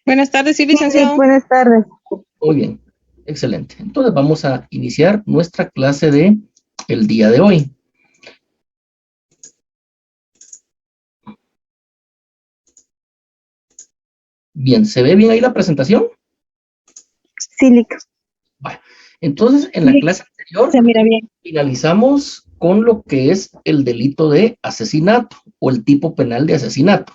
Buenas tardes, sí, Sí, licenciado. buenas tardes. Muy bien, excelente. Entonces vamos a iniciar nuestra clase de el día de hoy. Bien, ¿se ve bien ahí la presentación? Sí, Lico. Bueno, entonces en la Sí, clase anterior se mira bien. finalizamos con lo que es el delito de asesinato o el tipo penal de asesinato.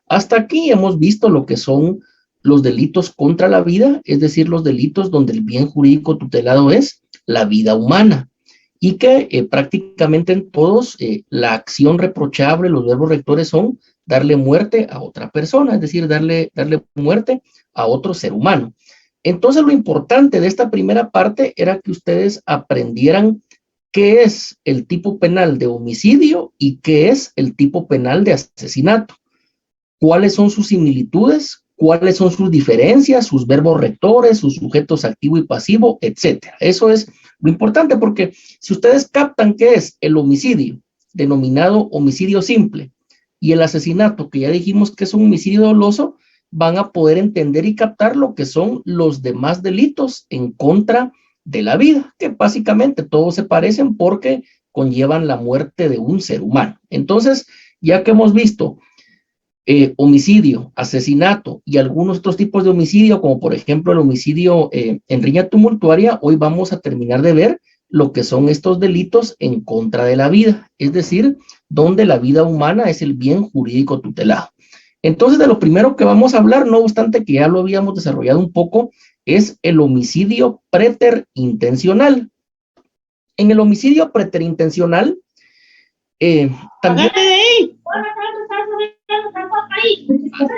Hasta aquí hemos visto lo que son los delitos contra la vida, es decir, los delitos donde el bien jurídico tutelado es la vida humana y que prácticamente en todos la acción reprochable, los verbos rectores son darle muerte a otra persona, es decir, darle muerte a otro ser humano. Entonces, lo importante de esta primera parte era que ustedes aprendieran qué es el tipo penal de homicidio y qué es el tipo penal de asesinato. ¿Cuáles son sus similitudes? ¿Cuáles son sus diferencias? Sus verbos rectores, sus sujetos activo y pasivo, etcétera. Eso es lo importante porque si ustedes captan qué es el homicidio, denominado homicidio simple, y el asesinato, que ya dijimos que es un homicidio doloso, van a poder entender y captar lo que son los demás delitos en contra de la vida, que básicamente todos se parecen porque conllevan la muerte de un ser humano. Entonces, ya que hemos visto homicidio, asesinato y algunos otros tipos de homicidio, como por ejemplo el homicidio en riña tumultuaria, hoy vamos a terminar de ver lo que son estos delitos en contra de la vida, es decir, donde la vida humana es el bien jurídico tutelado. Entonces, de lo primero que vamos a hablar, no obstante que ya lo habíamos desarrollado un poco, es el homicidio preterintencional. En el homicidio preterintencional, también...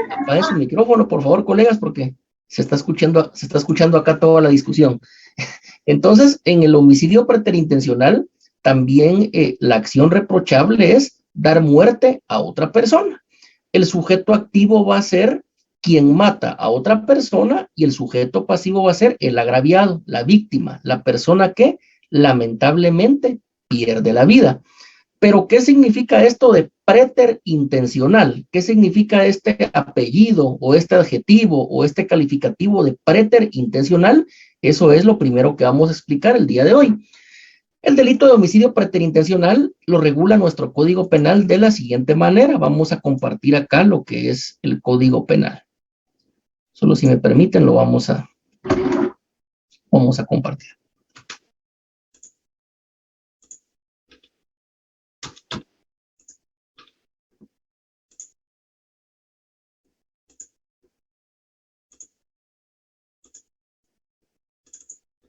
Apague su micrófono, por favor, colegas, porque se está escuchando acá toda la discusión. Entonces, en el homicidio preterintencional, también la acción reprochable es dar muerte a otra persona. El sujeto activo va a ser quien mata a otra persona y el sujeto pasivo va a ser el agraviado, la víctima, la persona que lamentablemente pierde la vida. Pero, ¿qué significa esto de preterintencional? ¿Qué significa este apellido o este adjetivo o este calificativo de preterintencional? Eso es lo primero que vamos a explicar el día de hoy. El delito de homicidio preterintencional lo regula nuestro Código Penal de la siguiente manera. Vamos a compartir acá lo que es el Código Penal. Solo si me permiten lo vamos a compartir.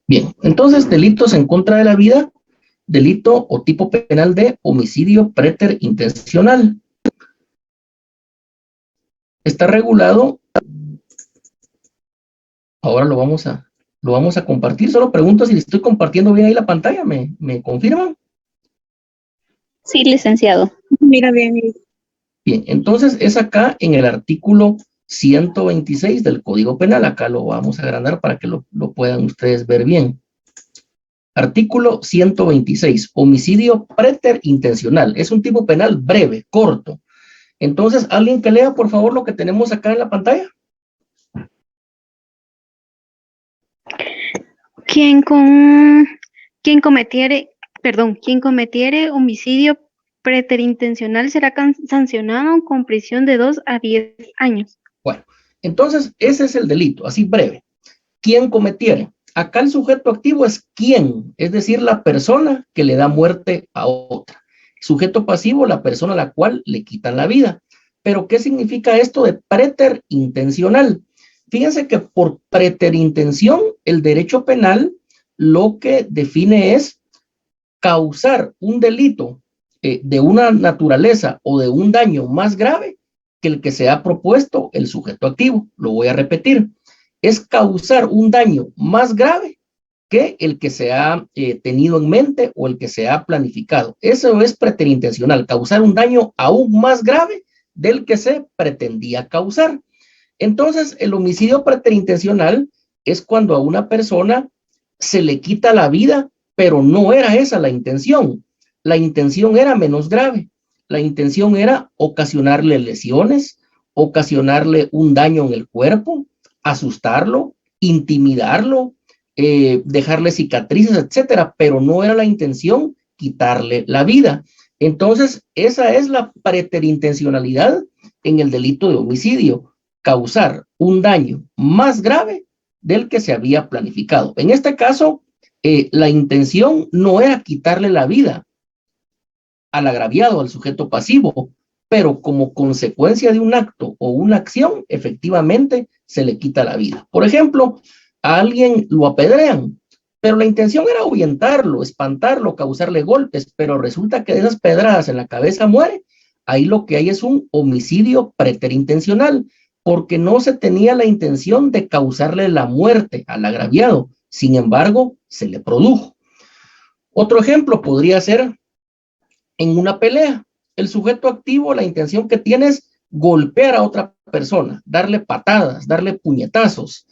Bien, entonces delitos en contra de la vida, delito o tipo penal de homicidio preterintencional. Está regulado, ahora lo vamos a compartir, solo pregunto si le estoy compartiendo bien ahí la pantalla, ¿me confirman? Sí, licenciado. Mira bien. Bien, entonces es acá en el artículo 126 del Código Penal, acá lo vamos a agrandar para que lo puedan ustedes ver bien. Artículo 126, homicidio preterintencional, es un tipo penal breve, corto. Entonces, alguien que lea por favor lo que tenemos acá en la pantalla. Quien cometiere homicidio preterintencional será sancionado con prisión de 2 a 10 años. Bueno, entonces ese es el delito, así breve. ¿Quién cometiere? Acá el sujeto activo es quién, es decir, la persona que le da muerte a otra. Sujeto pasivo, la persona a la cual le quitan la vida. Pero, ¿qué significa esto de preterintencional? Fíjense que por preterintención, el derecho penal lo que define es causar un delito de una naturaleza o de un daño más grave que el que se ha propuesto el sujeto activo. Lo voy a repetir. Es causar un daño más grave que el que se ha tenido en mente o el que se ha planificado. Eso es preterintencional, causar un daño aún más grave del que se pretendía causar. Entonces, el homicidio preterintencional es cuando a una persona se le quita la vida, pero no era esa la intención. La intención era menos grave. La intención era ocasionarle lesiones, ocasionarle un daño en el cuerpo, asustarlo, intimidarlo, dejarle cicatrices, etcétera, pero no era la intención quitarle la vida. Entonces, esa es la preterintencionalidad en el delito de homicidio, causar un daño más grave del que se había planificado. En este caso, la intención no era quitarle la vida al agraviado, al sujeto pasivo, pero como consecuencia de un acto o una acción, efectivamente se le quita la vida. Por ejemplo, a alguien lo apedrean, pero la intención era ahuyentarlo, espantarlo, causarle golpes, pero resulta que de esas pedradas en la cabeza muere. Ahí lo que hay es un homicidio preterintencional, porque no se tenía la intención de causarle la muerte al agraviado, sin embargo, se le produjo. Otro ejemplo podría ser en una pelea. El sujeto activo, la intención que tiene es golpear a otra persona, darle patadas, darle puñetazos,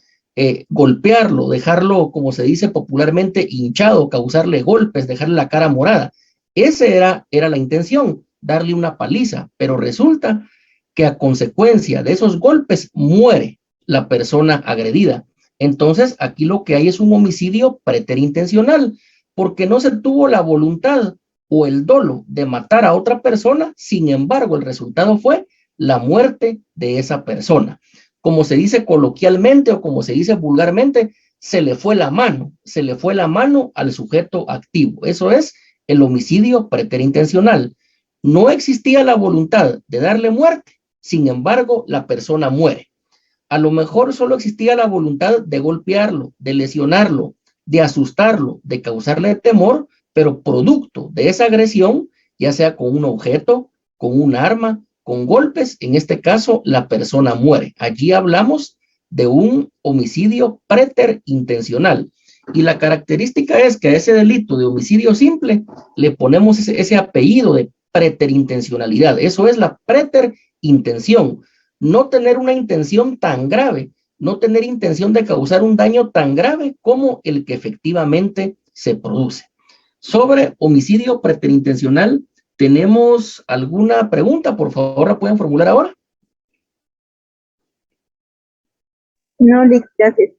golpearlo, dejarlo, como se dice popularmente, hinchado, causarle golpes, dejarle la cara morada. Esa era la intención, darle una paliza, pero resulta que a consecuencia de esos golpes muere la persona agredida. Entonces, aquí lo que hay es un homicidio preterintencional, porque no se tuvo la voluntad o el dolo de matar a otra persona, sin embargo, el resultado fue la muerte de esa persona. Como se dice coloquialmente o como se dice vulgarmente, se le fue la mano al sujeto activo. Eso es el homicidio preterintencional. No existía la voluntad de darle muerte, sin embargo, la persona muere. A lo mejor solo existía la voluntad de golpearlo, de lesionarlo, de asustarlo, de causarle temor, pero producto de esa agresión, ya sea con un objeto, con un arma, con golpes, en este caso la persona muere. Allí hablamos de un homicidio preterintencional. Y la característica es que a ese delito de homicidio simple le ponemos ese apellido de preterintencionalidad. Eso es la preterintención. No tener una intención tan grave, no tener intención de causar un daño tan grave como el que efectivamente se produce. Sobre homicidio preterintencional, ¿tenemos alguna pregunta? Por favor, la pueden formular ahora. No, gracias.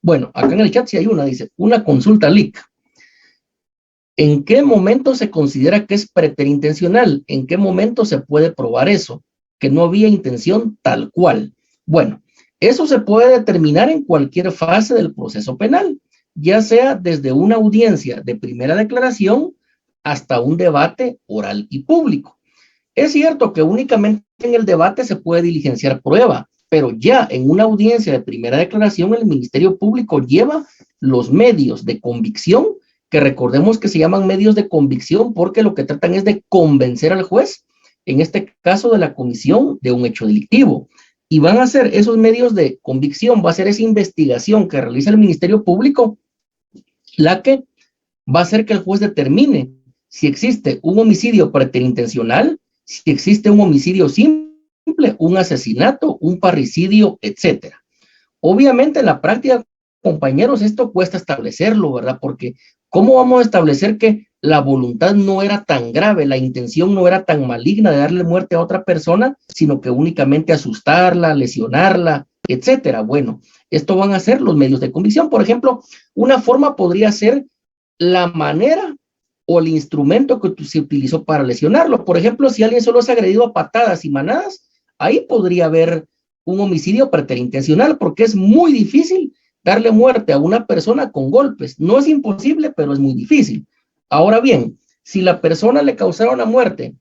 Bueno, acá en el chat sí hay una, dice, una consulta LIC. ¿En qué momento se considera que es preterintencional? ¿En qué momento se puede probar eso? Que no había intención tal cual. Bueno, eso se puede determinar en cualquier fase del proceso penal, ya sea desde una audiencia de primera declaración hasta un debate oral y público. Es cierto que únicamente en el debate se puede diligenciar prueba, pero ya en una audiencia de primera declaración el Ministerio Público lleva los medios de convicción, que recordemos que se llaman medios de convicción porque lo que tratan es de convencer al juez, en este caso de la comisión de un hecho delictivo. Y van a ser esos medios de convicción, va a ser esa investigación que realiza el Ministerio Público la que va a hacer que el juez determine si existe un homicidio preterintencional, si existe un homicidio simple, un asesinato, un parricidio, etcétera. Obviamente en la práctica, compañeros, esto cuesta establecerlo, ¿verdad? Porque ¿cómo vamos a establecer que la voluntad no era tan grave, la intención no era tan maligna de darle muerte a otra persona, sino que únicamente asustarla, lesionarla, etcétera? Bueno, esto van a ser los medios de convicción. Por ejemplo, una forma podría ser la manera o el instrumento que se utilizó para lesionarlo. Por ejemplo, si alguien solo es agredido a patadas y manadas, ahí podría haber un homicidio preterintencional, porque es muy difícil darle muerte a una persona con golpes. No es imposible, pero es muy difícil. Ahora bien, si la persona le causara una muerte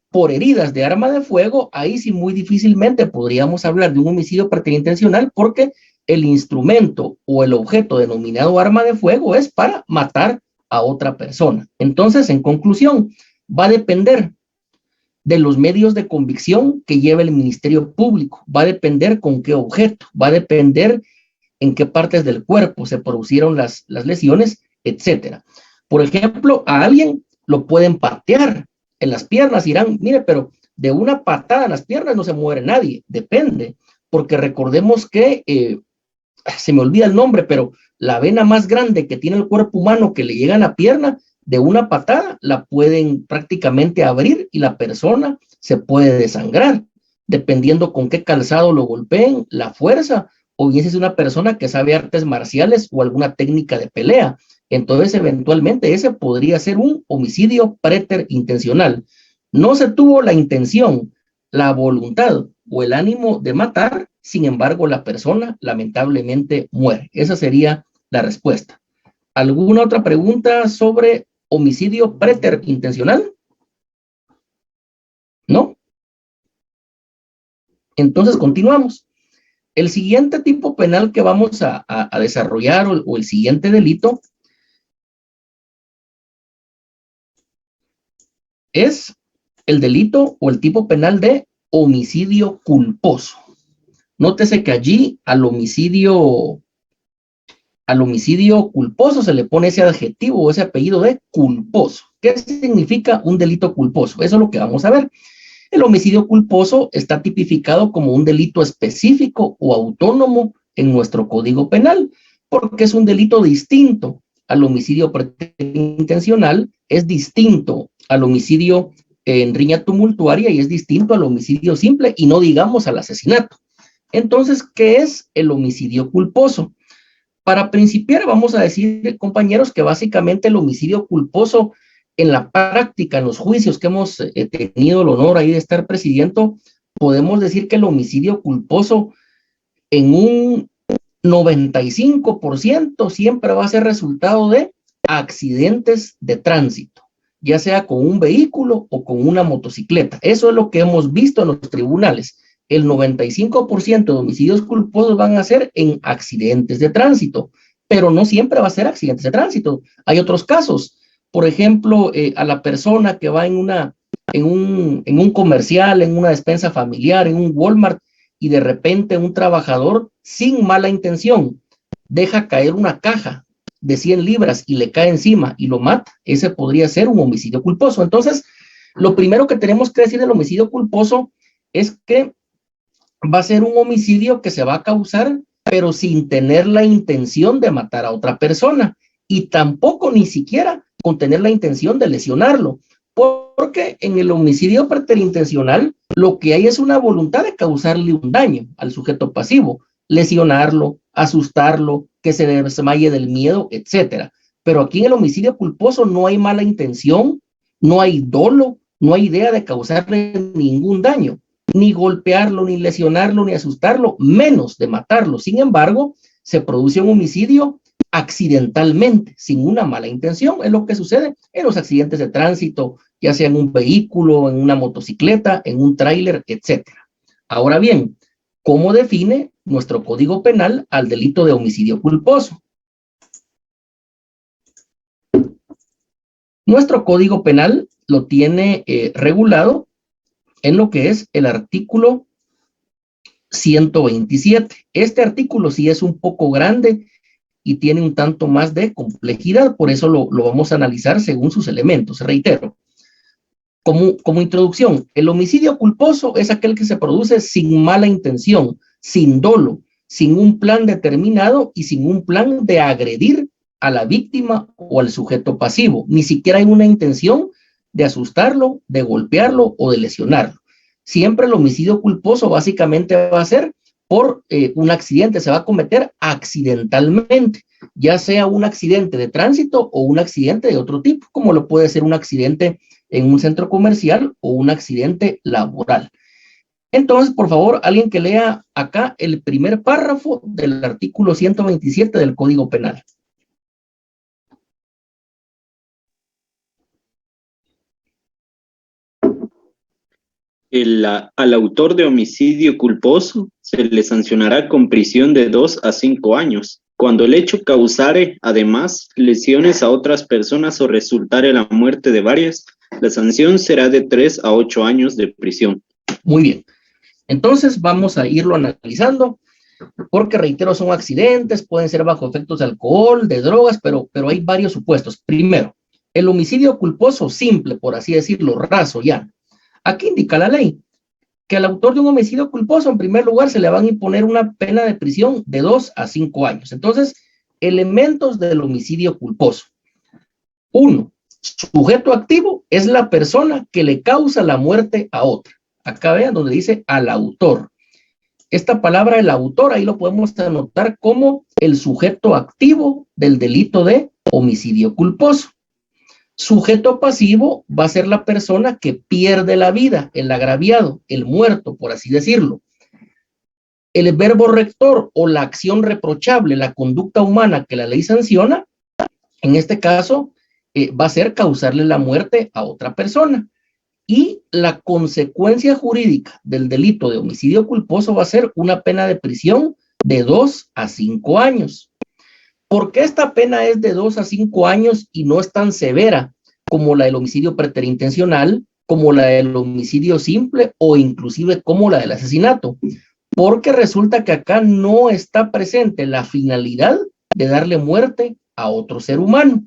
por heridas de arma de fuego, ahí sí muy difícilmente podríamos hablar de un homicidio preterintencional, porque el instrumento o el objeto denominado arma de fuego es para matar a otra persona. Entonces, en conclusión, va a depender de los medios de convicción que lleva el Ministerio Público, va a depender con qué objeto, va a depender en qué partes del cuerpo se produjeron las lesiones, etcétera. Por ejemplo, a alguien lo pueden patear en las piernas y dirán, mire, pero de una patada en las piernas no se muere nadie. Depende, porque recordemos que, se me olvida el nombre, pero la vena más grande que tiene el cuerpo humano que le llega a la pierna, de una patada la pueden prácticamente abrir y la persona se puede desangrar. dependiendo con qué calzado lo golpeen, la fuerza, o bien si es una persona que sabe artes marciales o alguna técnica de pelea. Entonces, eventualmente, ese podría ser un homicidio preterintencional. No se tuvo la intención, la voluntad o el ánimo de matar, sin embargo, la persona lamentablemente muere. Esa sería la respuesta. ¿Alguna otra pregunta sobre homicidio preterintencional? ¿No? Entonces, continuamos. El siguiente tipo penal que vamos a desarrollar o el siguiente delito es el delito o el tipo penal de homicidio culposo. Nótese que allí al homicidio culposo se le pone ese adjetivo o ese apellido de culposo. ¿Qué significa un delito culposo? Eso es lo que vamos a ver. El homicidio culposo está tipificado como un delito específico o autónomo en nuestro Código Penal, porque es un delito distinto al homicidio preterintencional, es distinto al homicidio en riña tumultuaria y es distinto al homicidio simple y no digamos al asesinato. Entonces, ¿qué es el homicidio culposo? Para principiar, vamos a decir, compañeros, que básicamente el homicidio culposo en la práctica, en los juicios que hemos tenido el honor ahí de estar presidiendo, podemos decir que el homicidio culposo en un 95% siempre va a ser resultado de accidentes de tránsito, ya sea con un vehículo o con una motocicleta. Eso es lo que hemos visto en los tribunales. El 95% de homicidios culposos van a ser en accidentes de tránsito, pero no siempre va a ser accidentes de tránsito. Hay otros casos. Por ejemplo, a la persona que va en un comercial, en una despensa familiar, en un Walmart, y de repente un trabajador sin mala intención deja caer una caja de 100 libras y le cae encima y lo mata. Ese podría ser un homicidio culposo. Entonces, lo primero que tenemos que decir del homicidio culposo es que va a ser un homicidio que se va a causar, pero sin tener la intención de matar a otra persona y tampoco ni siquiera con tener la intención de lesionarlo, porque en el homicidio preterintencional lo que hay es una voluntad de causarle un daño al sujeto pasivo, lesionarlo, asustarlo, que se desmaye del miedo, etcétera. Pero aquí en el homicidio culposo no hay mala intención, no hay dolo, no hay idea de causarle ningún daño, ni golpearlo, ni lesionarlo, ni asustarlo, menos de matarlo. Sin embargo, se produce un homicidio accidentalmente, sin una mala intención. Es lo que sucede en los accidentes de tránsito, ya sea en un vehículo, en una motocicleta, en un tráiler, etcétera. Ahora bien, ¿cómo define nuestro Código Penal al delito de homicidio culposo? Nuestro Código Penal lo tiene regulado en lo que es el artículo 127. Este artículo sí es un poco grande y tiene un tanto más de complejidad, por eso lo vamos a analizar según sus elementos. Reitero, como introducción, el homicidio culposo es aquel que se produce sin mala intención, sin dolo, sin un plan determinado y sin un plan de agredir a la víctima o al sujeto pasivo. Ni siquiera hay una intención de asustarlo, de golpearlo o de lesionarlo. Siempre el homicidio culposo básicamente va a ser por un accidente, se va a cometer accidentalmente, ya sea un accidente de tránsito o un accidente de otro tipo, como lo puede ser un accidente en un centro comercial o un accidente laboral. Entonces, por favor, alguien que lea acá el primer párrafo del artículo 127 del Código Penal. Al autor de homicidio culposo se le sancionará con prisión de 2 a 5 años. Cuando el hecho causare, además, lesiones a otras personas o resultare la muerte de varias, la sanción será de 3 a 8 años de prisión. Muy bien. Entonces, vamos a irlo analizando, porque reitero, son accidentes, pueden ser bajo efectos de alcohol, de drogas, pero hay varios supuestos. Primero, el homicidio culposo simple, por así decirlo, raso ya. Aquí indica la ley que al autor de un homicidio culposo, en primer lugar, se le van a imponer una pena de prisión de 2 a 5 años. Entonces, elementos del homicidio culposo. 1. Sujeto activo es la persona que le causa la muerte a otra. Acá vean donde dice al autor. Esta palabra, el autor, ahí lo podemos anotar como el sujeto activo del delito de homicidio culposo. Sujeto pasivo va a ser la persona que pierde la vida, el agraviado, el muerto, por así decirlo. El verbo rector o la acción reprochable, la conducta humana que la ley sanciona, en este caso va a ser causarle la muerte a otra persona. Y la consecuencia jurídica del delito de homicidio culposo va a ser una pena de prisión de 2 a 5 años. ¿Por qué esta pena es de 2 a 5 años y no es tan severa como la del homicidio preterintencional, como la del homicidio simple o inclusive como la del asesinato? Porque resulta que acá no está presente la finalidad de darle muerte a otro ser humano.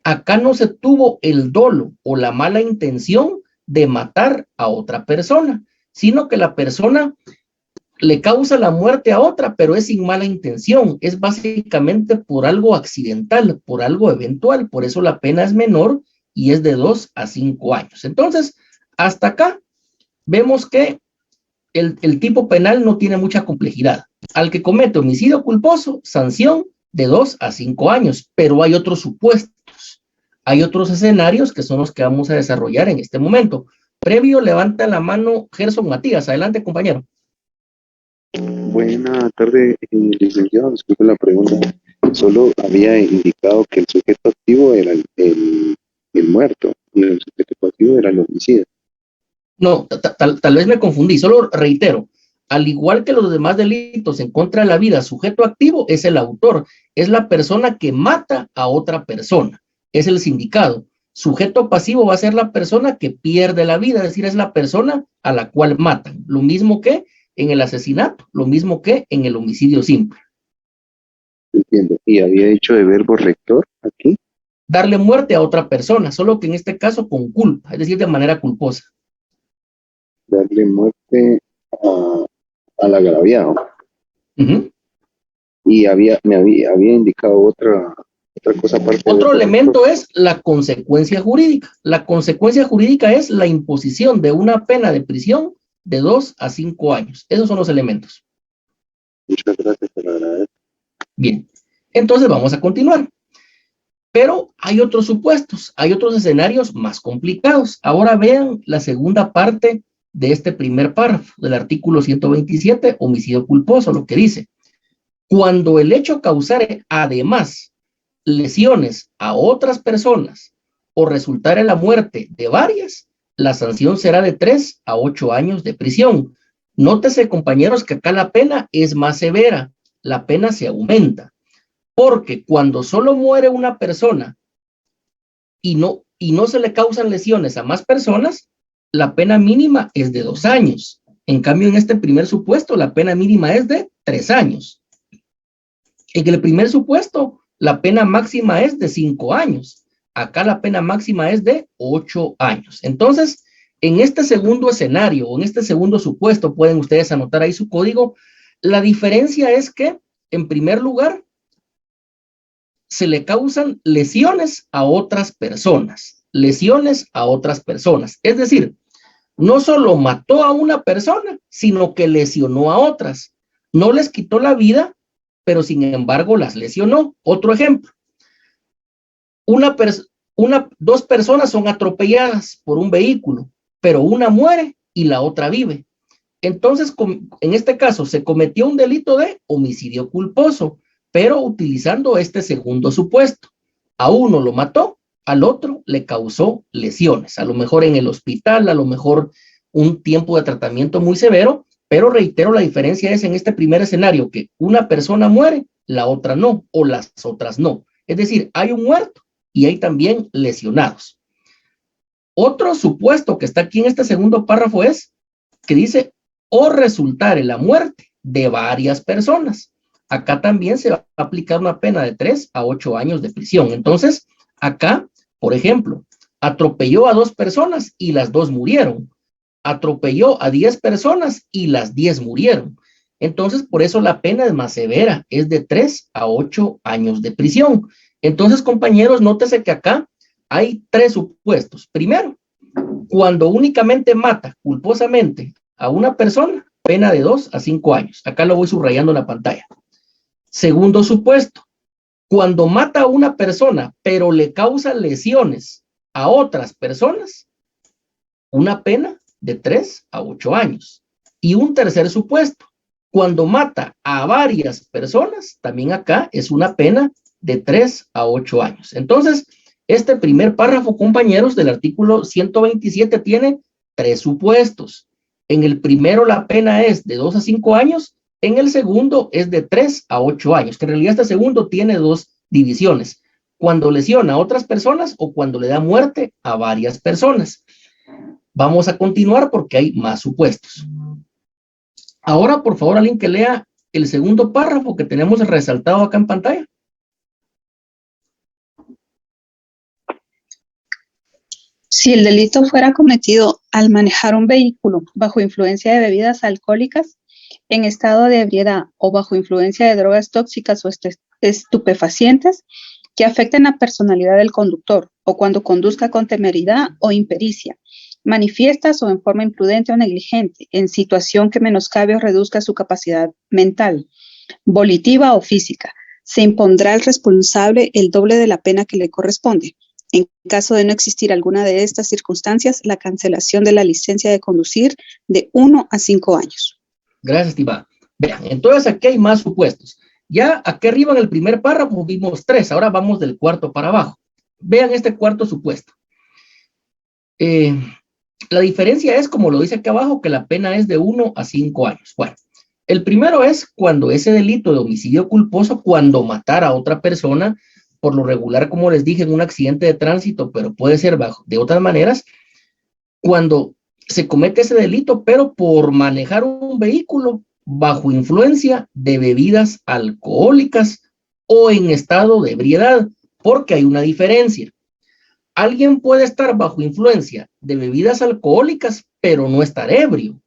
Acá no se tuvo el dolo o la mala intención de matar a otra persona, sino que la persona le causa la muerte a otra, pero es sin mala intención, es básicamente por algo accidental, por algo eventual, por eso la pena es menor y es de 2 a 5 años. Entonces, hasta acá vemos que el tipo penal no tiene mucha complejidad. Al que comete homicidio culposo, sanción de 2 a 5 años, pero hay otros supuestos. Hay otros escenarios que son los que vamos a desarrollar en este momento. Previo, levanta la mano Gerson Matías. Adelante, compañero. Buena tarde, licenciado. Disculpe la pregunta. Solo había indicado que el sujeto activo era el muerto y el sujeto pasivo era el homicida. No, tal vez me confundí. Solo reitero. Al igual que los demás delitos en contra de la vida, sujeto activo es el autor. Es la persona que mata a otra persona. Es el sindicado. Sujeto pasivo va a ser la persona que pierde la vida, es decir, es la persona a la cual matan. Lo mismo que en el asesinato, lo mismo que en el homicidio simple. Entiendo. ¿Y había dicho de verbo rector aquí? Darle muerte a otra persona, solo que en este caso con culpa, es decir, de manera culposa. Darle muerte al agraviado. Y me había indicado otra cosa aparte. Otro elemento es la consecuencia jurídica. La consecuencia jurídica es la imposición de una pena de prisión de 2 a 5 años. Esos son los elementos. Muchas gracias, te lo agradezco. Bien, entonces vamos a continuar. Pero hay otros supuestos, hay otros escenarios más complicados. Ahora vean la segunda parte de este primer párrafo del artículo 127, homicidio culposo, lo que dice: cuando el hecho causare además lesiones a otras personas o resultare la muerte de varias, la sanción será de 3 a 8 años de prisión. Nótese, compañeros, que acá la pena es más severa, la pena se aumenta, porque cuando solo muere una persona y no se le causan lesiones a más personas, la pena mínima es de 2 años. En cambio, en este primer supuesto, la pena mínima es de 3 años. En el primer supuesto, la pena máxima es de 5 años. Acá la pena máxima es de 8 años. Entonces, en este segundo escenario, o en este segundo supuesto, pueden ustedes anotar ahí su código, la diferencia es que, en primer lugar, se le causan lesiones a otras personas. Lesiones a otras personas. Es decir, no solo mató a una persona, sino que lesionó a otras. No les quitó la vida, pero sin embargo las lesionó. Otro ejemplo, dos personas son atropelladas por un vehículo, pero una muere y la otra vive. Entonces, en este caso, se cometió un delito de homicidio culposo, pero utilizando este segundo supuesto. A uno lo mató, al otro le causó lesiones, a lo mejor en el hospital, a lo mejor un tiempo de tratamiento muy severo. Pero reitero, la diferencia es en este primer escenario que una persona muere, la otra no, o las otras no. Es decir, hay un muerto y hay también lesionados. Otro supuesto que está aquí en este segundo párrafo es que dice, o resultare la muerte de varias personas. Acá también se va a aplicar una pena de 3 a 8 años de prisión. Entonces, acá, por ejemplo, atropelló a 2 personas y las 2 murieron. Atropelló a 10 personas y las 10 murieron. Entonces, por eso la pena es más severa, es de 3 a 8 años de prisión. Entonces, compañeros, nótese que acá hay 3 supuestos. Primero, cuando únicamente mata culposamente a una persona, pena de 2 a 5 años. Acá lo voy subrayando en la pantalla. Segundo supuesto, cuando mata a una persona, pero le causa lesiones a otras personas, una pena de 3 a 8 años. Y un tercer supuesto, cuando mata a varias personas, también acá es una pena de 3 a 8 años. Entonces, este primer párrafo, compañeros, del artículo 127 tiene 3 supuestos. En el primero la pena es de 2 a 5 años, en el segundo es de 3 a 8 años, que en realidad este segundo tiene 2 divisiones, cuando lesiona a otras personas o cuando le da muerte a varias personas. Vamos a continuar porque hay más supuestos. Ahora, por favor, alguien que lea el segundo párrafo que tenemos resaltado acá en pantalla. Si el delito fuera cometido al manejar un vehículo bajo influencia de bebidas alcohólicas, en estado de ebriedad o bajo influencia de drogas tóxicas o estupefacientes que afecten la personalidad del conductor, o cuando conduzca con temeridad o impericia, manifiestas o en forma imprudente o negligente, en situación que menoscabe o reduzca su capacidad mental, volitiva o física, se impondrá al responsable el doble de la pena que le corresponde. En caso de no existir alguna de estas circunstancias, la cancelación de la licencia de conducir de 1 a 5 años. Gracias, estimada. Vean, entonces aquí hay más supuestos. Ya aquí arriba en el primer párrafo vimos 3, ahora vamos del cuarto para abajo. Vean este cuarto supuesto. La diferencia es, como lo dice aquí abajo, que la pena es de 1 a 5 años. Bueno, el primero es cuando ese delito de homicidio culposo, cuando matar a otra persona, por lo regular, como les dije, en un accidente de tránsito, pero puede ser de otras maneras, cuando se comete ese delito, pero por manejar un vehículo bajo influencia de bebidas alcohólicas o en estado de ebriedad, porque hay una diferencia. Alguien puede estar bajo influencia de bebidas alcohólicas, pero no estar ebrio.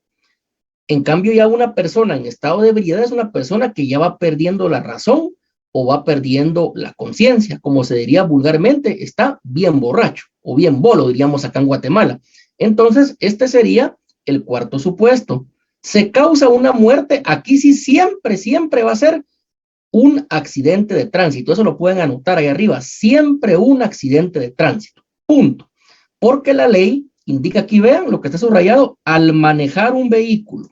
En cambio, ya una persona en estado de ebriedad es una persona que ya va perdiendo la razón o va perdiendo la conciencia, como se diría vulgarmente, está bien borracho o bien bolo, diríamos acá en Guatemala. Entonces, este sería el cuarto supuesto. Se causa una muerte, aquí sí siempre va a ser un accidente de tránsito. Eso lo pueden anotar ahí arriba, siempre un accidente de tránsito, punto. Porque la ley indica aquí, vean lo que está subrayado, al manejar un vehículo.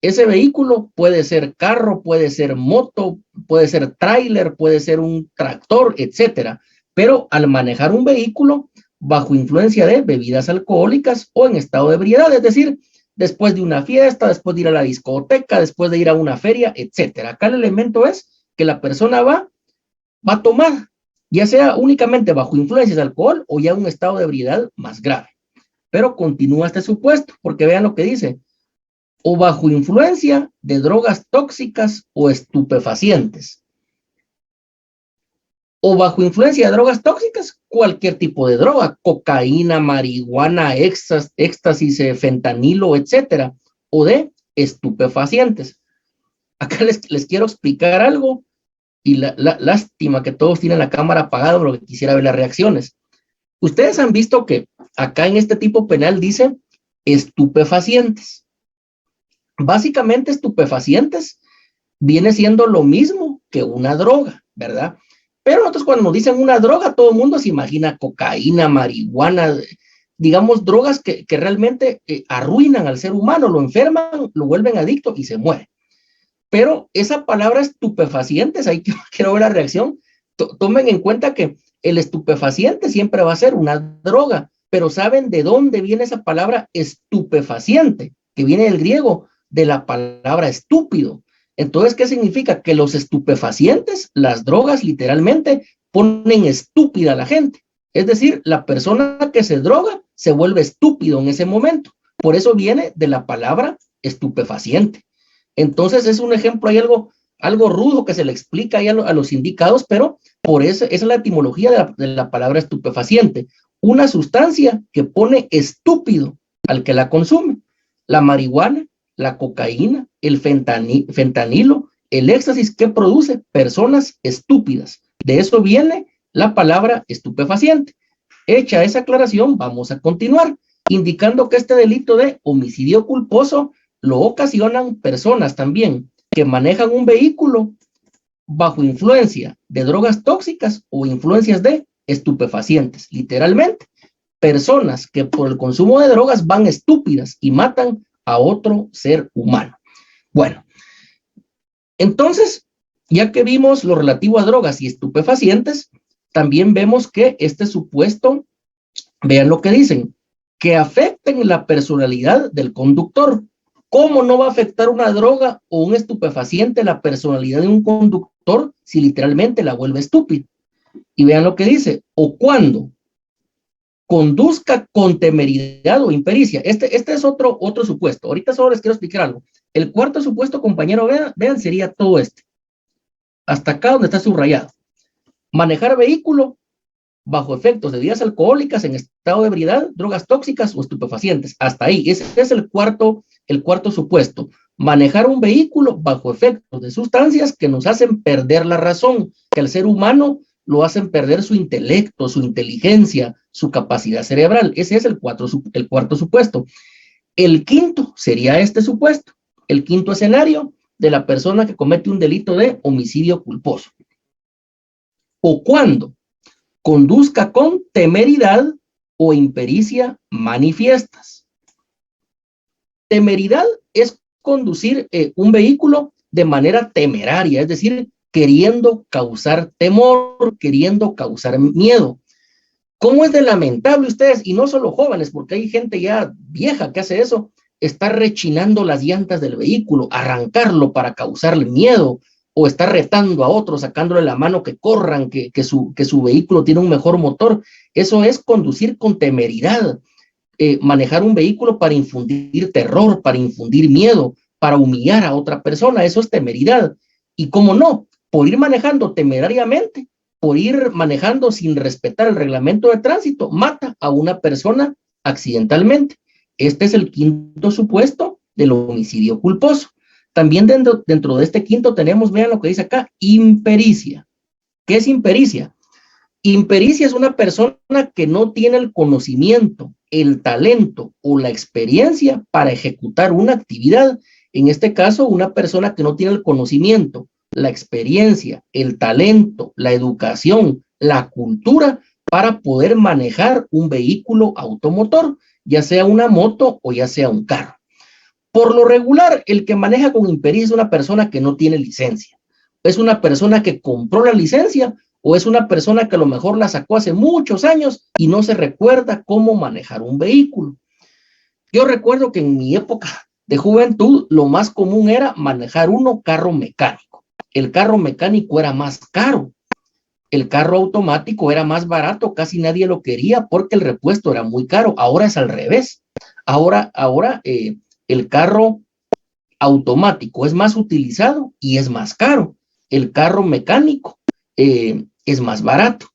Ese vehículo puede ser carro, puede ser moto, puede ser tráiler, puede ser un tractor, etcétera. Pero al manejar un vehículo bajo influencia de bebidas alcohólicas o en estado de ebriedad, es decir, después de una fiesta, después de ir a la discoteca, después de ir a una feria, etcétera. Acá el elemento es que la persona va a tomar, ya sea únicamente bajo influencias de alcohol o ya un estado de ebriedad más grave. Pero continúa este supuesto, porque vean lo que dice. O bajo influencia de drogas tóxicas o estupefacientes. O bajo influencia de drogas tóxicas, cualquier tipo de droga, cocaína, marihuana, éxtasis, fentanilo, etcétera. O de estupefacientes. Acá les quiero explicar algo y lástima que todos tienen la cámara apagada porque quisiera ver las reacciones. Ustedes han visto que acá en este tipo penal dice estupefacientes. Básicamente, estupefacientes viene siendo lo mismo que una droga, ¿verdad? Pero nosotros cuando nos dicen una droga, todo el mundo se imagina cocaína, marihuana, digamos, drogas que realmente arruinan al ser humano, lo enferman, lo vuelven adicto y se muere. Pero esa palabra estupefacientes, ahí quiero ver la reacción, tomen en cuenta que el estupefaciente siempre va a ser una droga, pero ¿saben de dónde viene esa palabra estupefaciente? Que viene del griego, de la palabra estúpido. Entonces, ¿qué significa? Que los estupefacientes, las drogas literalmente, ponen estúpida a la gente. Es decir, la persona que se droga se vuelve estúpido en ese momento. Por eso viene de la palabra estupefaciente. Entonces, es un ejemplo, hay algo rudo que se le explica ahí a los indicados, pero por eso esa es la etimología de la palabra estupefaciente. Una sustancia que pone estúpido al que la consume. La marihuana, la cocaína, el fentanilo, el éxtasis que produce personas estúpidas. De eso viene la palabra estupefaciente. Hecha esa aclaración, vamos a continuar. indicando que este delito de homicidio culposo lo ocasionan personas también que manejan un vehículo bajo influencia de drogas tóxicas o influencias de estupefacientes, literalmente, personas que por el consumo de drogas van estúpidas y matan a otro ser humano. Bueno, entonces, ya que vimos lo relativo a drogas y estupefacientes, también vemos que este supuesto, vean lo que dicen, que afecten la personalidad del conductor. ¿Cómo no va a afectar una droga o un estupefaciente la personalidad de un conductor si literalmente la vuelve estúpida? Y vean lo que dice, o cuando conduzca con temeridad o impericia. Este es otro supuesto. Ahorita solo les quiero explicar algo. El cuarto supuesto, compañero, vean, sería todo este. Hasta acá donde está subrayado. Manejar vehículo bajo efectos de bebidas alcohólicas, en estado de ebriedad, drogas tóxicas o estupefacientes. Hasta ahí. Ese es el cuarto supuesto. Manejar un vehículo bajo efectos de sustancias que nos hacen perder la razón, que al ser humano lo hacen perder su intelecto, su inteligencia, su capacidad cerebral. Ese es el cuarto supuesto. El quinto sería este supuesto. El quinto escenario de la persona que comete un delito de homicidio culposo. O cuando conduzca con temeridad o impericia manifiestas. Temeridad es conducir un vehículo de manera temeraria, es decir, queriendo causar temor, queriendo causar miedo. ¿Cómo es de lamentable ustedes, y no solo jóvenes, porque hay gente ya vieja que hace eso, está rechinando las llantas del vehículo, arrancarlo para causarle miedo, o está retando a otros, sacándole la mano que corran, que su vehículo tiene un mejor motor? Eso es conducir con temeridad, manejar un vehículo para infundir terror, para infundir miedo, para humillar a otra persona. Eso es temeridad. Y cómo no, por ir manejando temerariamente, por ir manejando sin respetar el reglamento de tránsito, mata a una persona accidentalmente. Este es el quinto supuesto del homicidio culposo. También dentro de este quinto tenemos, vean lo que dice acá, impericia. ¿Qué es impericia? Impericia es una persona que no tiene el conocimiento, el talento o la experiencia para ejecutar una actividad. En este caso, una persona que no tiene el conocimiento, la experiencia, el talento, la educación, la cultura para poder manejar un vehículo automotor, ya sea una moto o ya sea un carro. Por lo regular, el que maneja con impericia es una persona que no tiene licencia. Es una persona que compró la licencia o es una persona que a lo mejor la sacó hace muchos años y no se recuerda cómo manejar un vehículo. Yo recuerdo que en mi época de juventud lo más común era manejar carro mecánico. El carro mecánico era más caro. El carro automático era más barato, casi nadie lo quería porque el repuesto era muy caro. Ahora es al revés. Ahora el carro automático es más utilizado y es más caro. El carro mecánico es más barato.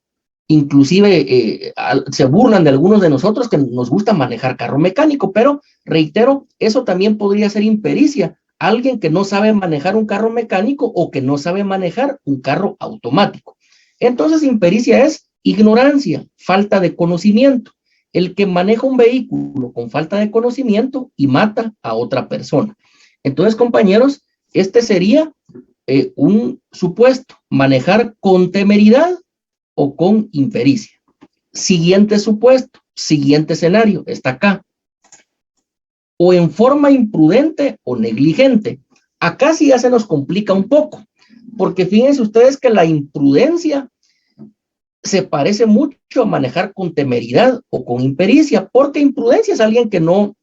Inclusive se burlan de algunos de nosotros que nos gusta manejar carro mecánico, pero reitero, eso también podría ser impericia. Alguien que no sabe manejar un carro mecánico o que no sabe manejar un carro automático. Entonces, impericia es ignorancia, falta de conocimiento. El que maneja un vehículo con falta de conocimiento y mata a otra persona. Entonces, compañeros, este sería un supuesto, manejar con temeridad o con impericia. Siguiente supuesto, siguiente escenario, está acá. O en forma imprudente o negligente. Acá sí ya se nos complica un poco, porque fíjense ustedes que la imprudencia se parece mucho a manejar con temeridad o con impericia, porque imprudencia es alguien que no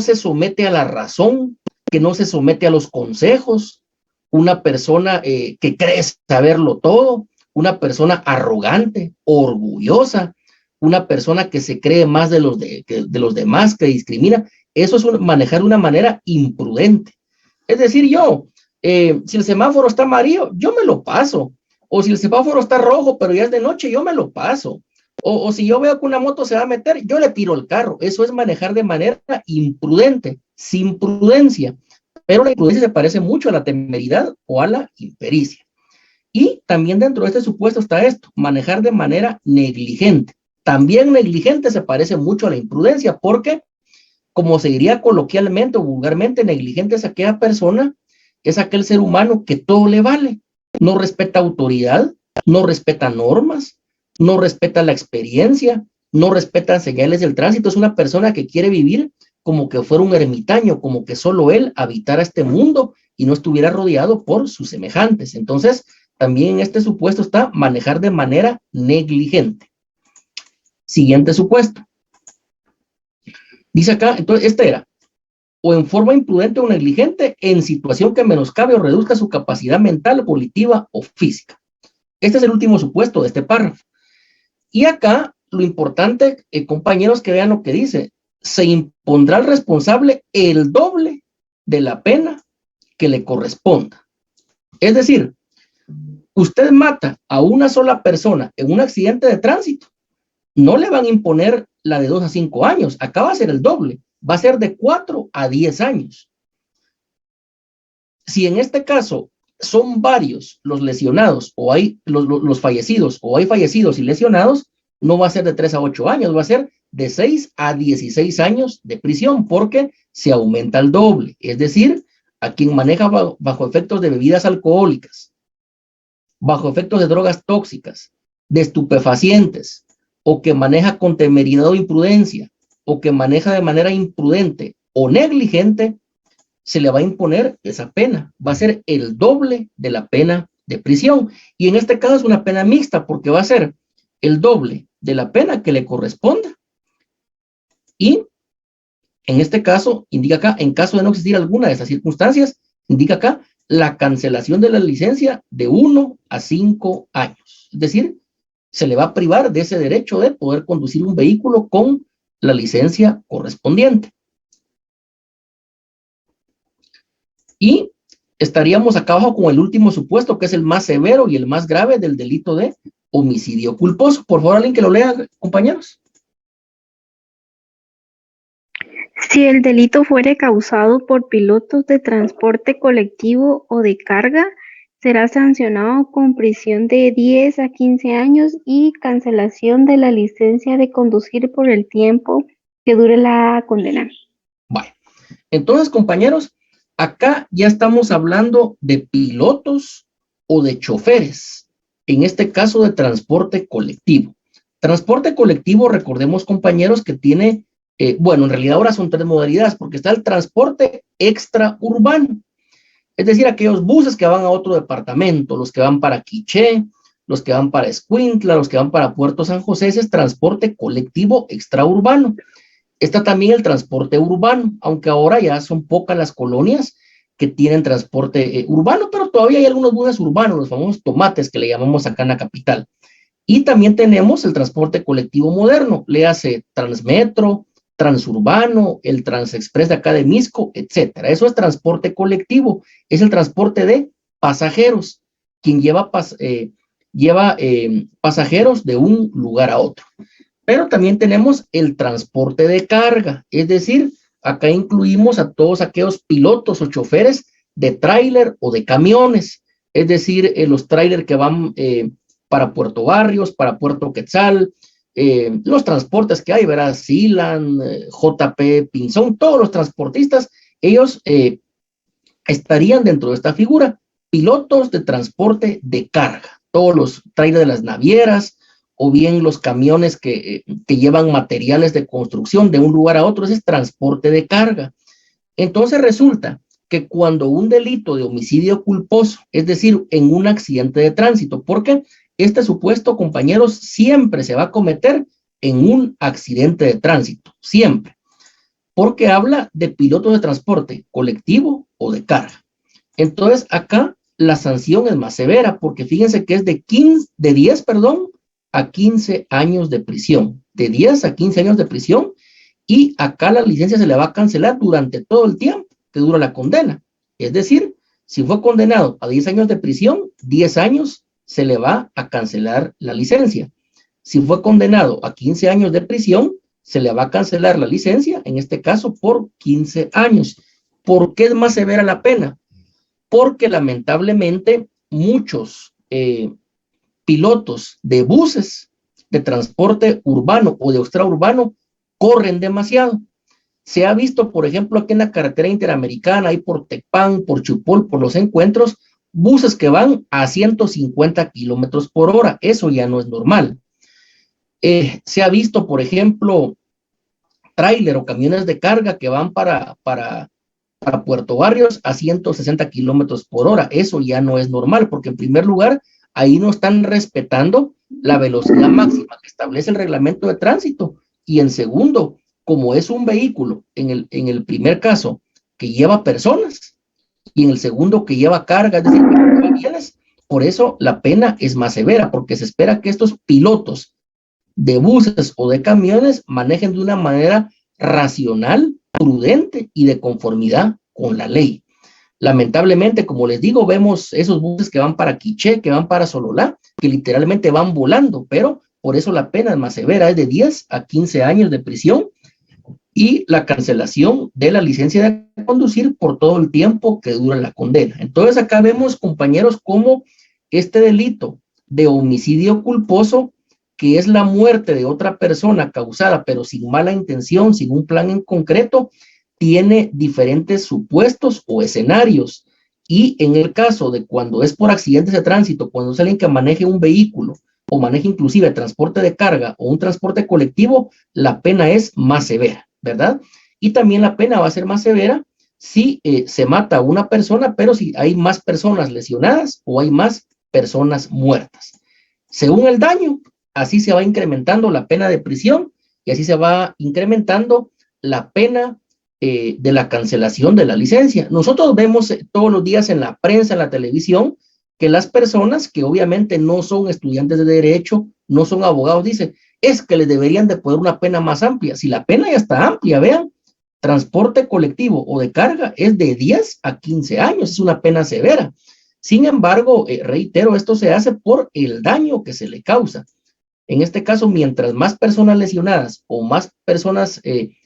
se somete a la razón, que no se somete a los consejos, una persona que cree saberlo todo, una persona arrogante, orgullosa, una persona que se cree más de los demás, que discrimina. Eso es manejar de una manera imprudente. Es decir, si el semáforo está amarillo, yo me lo paso. O si el semáforo está rojo, pero ya es de noche, yo me lo paso. O si yo veo que una moto se va a meter, yo le tiro el carro. Eso es manejar de manera imprudente, sin prudencia. Pero la imprudencia se parece mucho a la temeridad o a la impericia. Y también dentro de este supuesto está esto, manejar de manera negligente. También negligente se parece mucho a la imprudencia, porque, como se diría coloquialmente o vulgarmente, negligente es aquella persona, es aquel ser humano que todo le vale, no respeta autoridad, no respeta normas, no respeta la experiencia, no respeta señales del tránsito, es una persona que quiere vivir como que fuera un ermitaño, como que solo él habitara este mundo y no estuviera rodeado por sus semejantes. Entonces, también en este supuesto está manejar de manera negligente. Siguiente supuesto. Dice acá, entonces, este era, o en forma imprudente o negligente, en situación que menoscabe o reduzca su capacidad mental, volitiva o física. Este es el último supuesto de este párrafo. Y acá, lo importante, compañeros, que vean lo que dice, se impondrá al responsable el doble de la pena que le corresponda. Es decir, usted mata a una sola persona en un accidente de tránsito, no le van a imponer la de 2 a 5 años, acá va a ser el doble, va a ser de 4 a 10 años. Si en este caso son varios los lesionados o hay los fallecidos o hay fallecidos y lesionados, no va a ser de 3 a 8 años, va a ser de 6 a 16 años de prisión porque se aumenta el doble. Es decir, a quien maneja bajo efectos de bebidas alcohólicas, bajo efectos de drogas tóxicas, de estupefacientes, o que maneja con temeridad o imprudencia, o que maneja de manera imprudente o negligente, se le va a imponer esa pena. Va a ser el doble de la pena de prisión. Y en este caso es una pena mixta porque va a ser el doble de la pena que le corresponda. Y en este caso, indica acá, en caso de no existir alguna de esas circunstancias, indica acá la cancelación de la licencia de 1 a 5 años. Es decir, se le va a privar de ese derecho de poder conducir un vehículo con la licencia correspondiente. Y estaríamos acá abajo con el último supuesto, que es el más severo y el más grave del delito de homicidio culposo. Por favor, alguien que lo lea, compañeros. Si el delito fuere causado por pilotos de transporte colectivo o de carga, será sancionado con prisión de 10 a 15 años y cancelación de la licencia de conducir por el tiempo que dure la condena. Bueno, entonces, compañeros, acá ya estamos hablando de pilotos o de choferes, en este caso de transporte colectivo. Transporte colectivo, recordemos, compañeros, que tiene, bueno, en realidad ahora son 3 modalidades, porque está el transporte extraurbano, es decir, aquellos buses que van a otro departamento, los que van para Quiché, los que van para Escuintla, los que van para Puerto San José, ese es transporte colectivo extraurbano. Está también el transporte urbano, aunque ahora ya son pocas las colonias que tienen transporte urbano, pero todavía hay algunos buses urbanos, los famosos tomates que le llamamos acá en la capital. Y también tenemos el transporte colectivo moderno, le hace Transmetro, Transurbano, el Transexpress de acá de Misco, etcétera. Eso es transporte colectivo, es el transporte de pasajeros, quien lleva pasajeros de un lugar a otro. Pero también tenemos el transporte de carga, es decir, acá incluimos a todos aquellos pilotos o choferes de tráiler o de camiones, es decir, los tráiler que van para Puerto Barrios, para Puerto Quetzal, los transportes que hay, ¿verdad? Silan, JP, Pinzón, todos los transportistas, ellos estarían dentro de esta figura, pilotos de transporte de carga, todos los trailers de las navieras, o bien los camiones que llevan materiales de construcción de un lugar a otro, ese es transporte de carga. Entonces resulta que cuando un delito de homicidio culposo, es decir, en un accidente de tránsito, porque este supuesto, compañeros, siempre se va a cometer en un accidente de tránsito, siempre, porque habla de pilotos de transporte colectivo o de carga. Entonces acá la sanción es más severa, porque fíjense que es de 10 a 15 años de prisión, de 10 a 15 años de prisión, y acá la licencia se le va a cancelar durante todo el tiempo que dura la condena. Es decir, si fue condenado a 10 años de prisión, 10 años se le va a cancelar la licencia. Si fue condenado a 15 años de prisión, se le va a cancelar la licencia, en este caso por 15 años. ¿Por qué es más severa la pena? Porque lamentablemente muchos pilotos de buses de transporte urbano o de extraurbano corren demasiado. Se ha visto, por ejemplo, aquí en la carretera interamericana, ahí por Tecpan, por Chupol, por los encuentros, buses que van a 150 kilómetros por hora. Eso ya no es normal. Se ha visto, por ejemplo, tráiler o camiones de carga que van para Puerto Barrios a 160 kilómetros por hora. Eso ya no es normal, porque en primer lugar, ahí no están respetando la velocidad máxima que establece el reglamento de tránsito. Y en segundo, como es un vehículo, en el primer caso, que lleva personas, y en el segundo que lleva carga, es decir, que lleva bienes, por eso la pena es más severa, porque se espera que estos pilotos de buses o de camiones manejen de una manera racional, prudente y de conformidad con la ley. Lamentablemente, como les digo, vemos esos buses que van para Quiché, que van para Sololá, que literalmente van volando, pero por eso la pena es más severa, es de 10 a 15 años de prisión y la cancelación de la licencia de conducir por todo el tiempo que dura la condena. Entonces acá vemos, compañeros, cómo este delito de homicidio culposo, que es la muerte de otra persona causada, pero sin mala intención, sin un plan en concreto, tiene diferentes supuestos o escenarios. Y en el caso de cuando es por accidentes de tránsito, cuando es alguien que maneje un vehículo o maneje inclusive transporte de carga o un transporte colectivo, la pena es más severa, ¿verdad? Y también la pena va a ser más severa si se mata a una persona, pero si hay más personas lesionadas o hay más personas muertas. Según el daño, así se va incrementando la pena de prisión y así se va incrementando la pena de la cancelación de la licencia. Nosotros vemos todos los días en la prensa, en la televisión, que las personas que obviamente no son estudiantes de derecho, no son abogados, dicen, es que les deberían de poner una pena más amplia. Si la pena ya está amplia, vean, transporte colectivo o de carga es de 10 a 15 años, es una pena severa. Sin embargo, reitero, esto se hace por el daño que se le causa. En este caso, mientras más personas lesionadas o más personas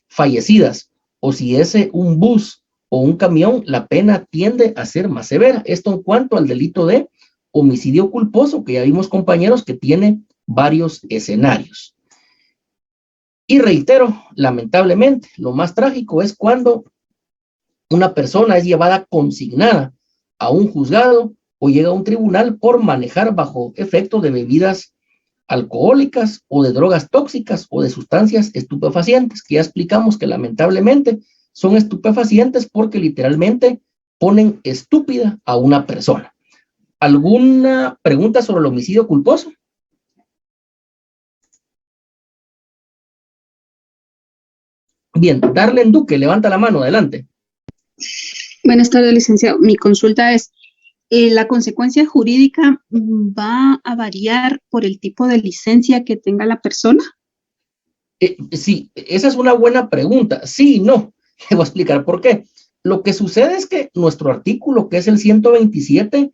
fallecidas, o si es un bus o un camión, la pena tiende a ser más severa. Esto en cuanto al delito de homicidio culposo, que ya vimos, compañeros, que tiene varios escenarios. Y reitero, lamentablemente, lo más trágico es cuando una persona es llevada consignada a un juzgado o llega a un tribunal por manejar bajo efecto de bebidas alcohólicas o de drogas tóxicas o de sustancias estupefacientes, que ya explicamos que lamentablemente son estupefacientes porque literalmente ponen estúpida a una persona. ¿Alguna pregunta sobre el homicidio culposo? Bien, Darlen Duque, levanta la mano, adelante. Buenas tardes, licenciado. Mi consulta es, ¿la consecuencia jurídica va a variar por el tipo de licencia que tenga la persona? Sí, esa es una buena pregunta. Sí y no. Le voy a explicar por qué. Lo que sucede es que nuestro artículo, que es el 127,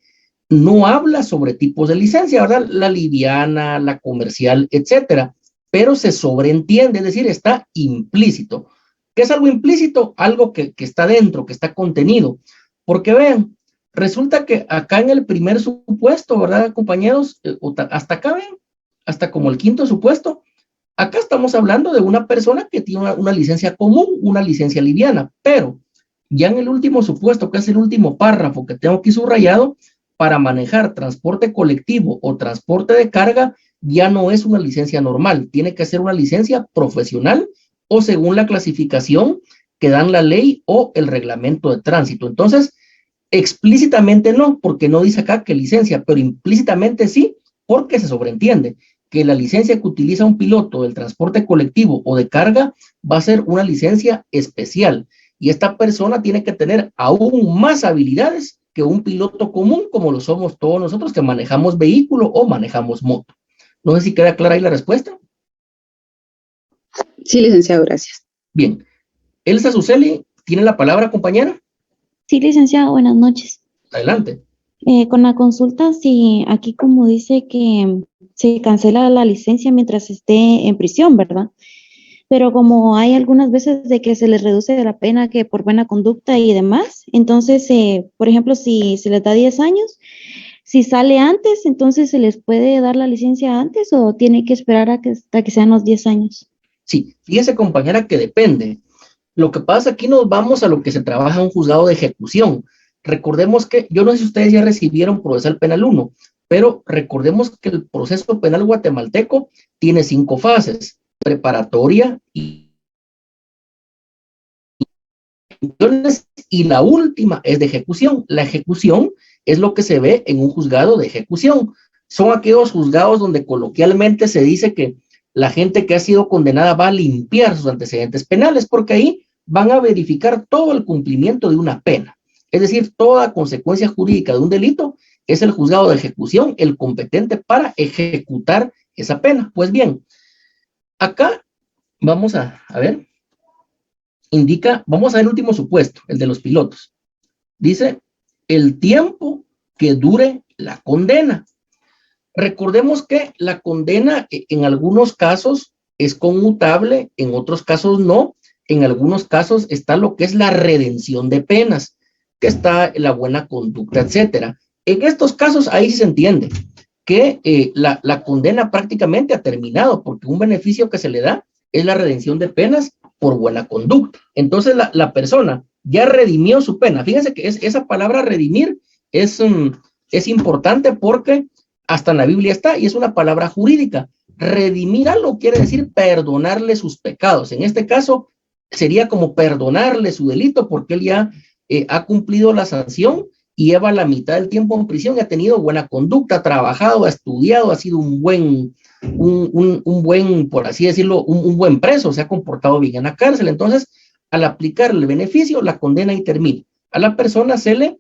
no habla sobre tipos de licencia, ¿verdad? La liviana, la comercial, etcétera, pero se sobreentiende, es decir, está implícito. ¿Qué es algo implícito? Algo que está dentro, que está contenido. Porque vean, resulta que acá en el primer supuesto, ¿verdad, compañeros? Hasta acá ven, hasta como el quinto supuesto, acá estamos hablando de una persona que tiene una licencia común, una licencia liviana, pero ya en el último supuesto, que es el último párrafo que tengo aquí subrayado, para manejar transporte colectivo o transporte de carga, ya no es una licencia normal, tiene que ser una licencia profesional o según la clasificación que dan la ley o el reglamento de tránsito. Entonces, explícitamente no, porque no dice acá que licencia, pero implícitamente sí, porque se sobreentiende que la licencia que utiliza un piloto del transporte colectivo o de carga va a ser una licencia especial y esta persona tiene que tener aún más habilidades que un piloto común como lo somos todos nosotros que manejamos vehículo o manejamos moto. No sé si queda clara ahí la respuesta. Sí, licenciado, gracias. Bien. Elsa Suseli, ¿tiene la palabra, compañera? Sí, licenciado, buenas noches. Adelante. Con la consulta, sí, aquí como dice que se cancela la licencia mientras esté en prisión, ¿verdad? Pero como hay algunas veces de que se les reduce la pena que por buena conducta y demás, entonces, por ejemplo, si se les da 10 años, Si sale antes, entonces se les puede dar la licencia antes o tiene que esperar hasta que sean los 10 años. Sí, fíjese compañera que depende. Lo que pasa aquí nos vamos a lo que se trabaja en un juzgado de ejecución. Recordemos que, yo no sé si ustedes ya recibieron procesal penal 1, pero recordemos que el proceso penal guatemalteco tiene 5 fases: preparatoria y la última es de ejecución. La ejecución es lo que se ve en un juzgado de ejecución. Son aquellos juzgados donde coloquialmente se dice que la gente que ha sido condenada va a limpiar sus antecedentes penales, porque ahí van a verificar todo el cumplimiento de una pena. Es decir, toda consecuencia jurídica de un delito es el juzgado de ejecución el competente para ejecutar esa pena. Pues bien, acá vamos a ver, indica, vamos a ver el último supuesto, el de los pilotos. Dice, el tiempo que dure la condena. Recordemos que la condena en algunos casos es conmutable, en otros casos no. En algunos casos está lo que es la redención de penas, que está la buena conducta, etcétera. En estos casos ahí sí se entiende que la condena prácticamente ha terminado, porque un beneficio que se le da es la redención de penas por buena conducta. Entonces la persona ya redimió su pena. Fíjense que esa palabra redimir es importante porque hasta en la Biblia está y es una palabra jurídica. Redimir algo quiere decir perdonarle sus pecados. En este caso sería como perdonarle su delito porque él ya ha cumplido la sanción y lleva la mitad del tiempo en prisión y ha tenido buena conducta, ha trabajado, ha estudiado, ha sido un buen, por así decirlo, un buen preso, se ha comportado bien en la cárcel. Entonces, al aplicarle el beneficio, la condena y termina. A la persona se le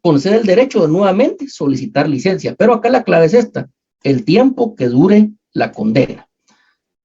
concede el derecho de nuevamente solicitar licencia, pero acá la clave es esta: el tiempo que dure la condena.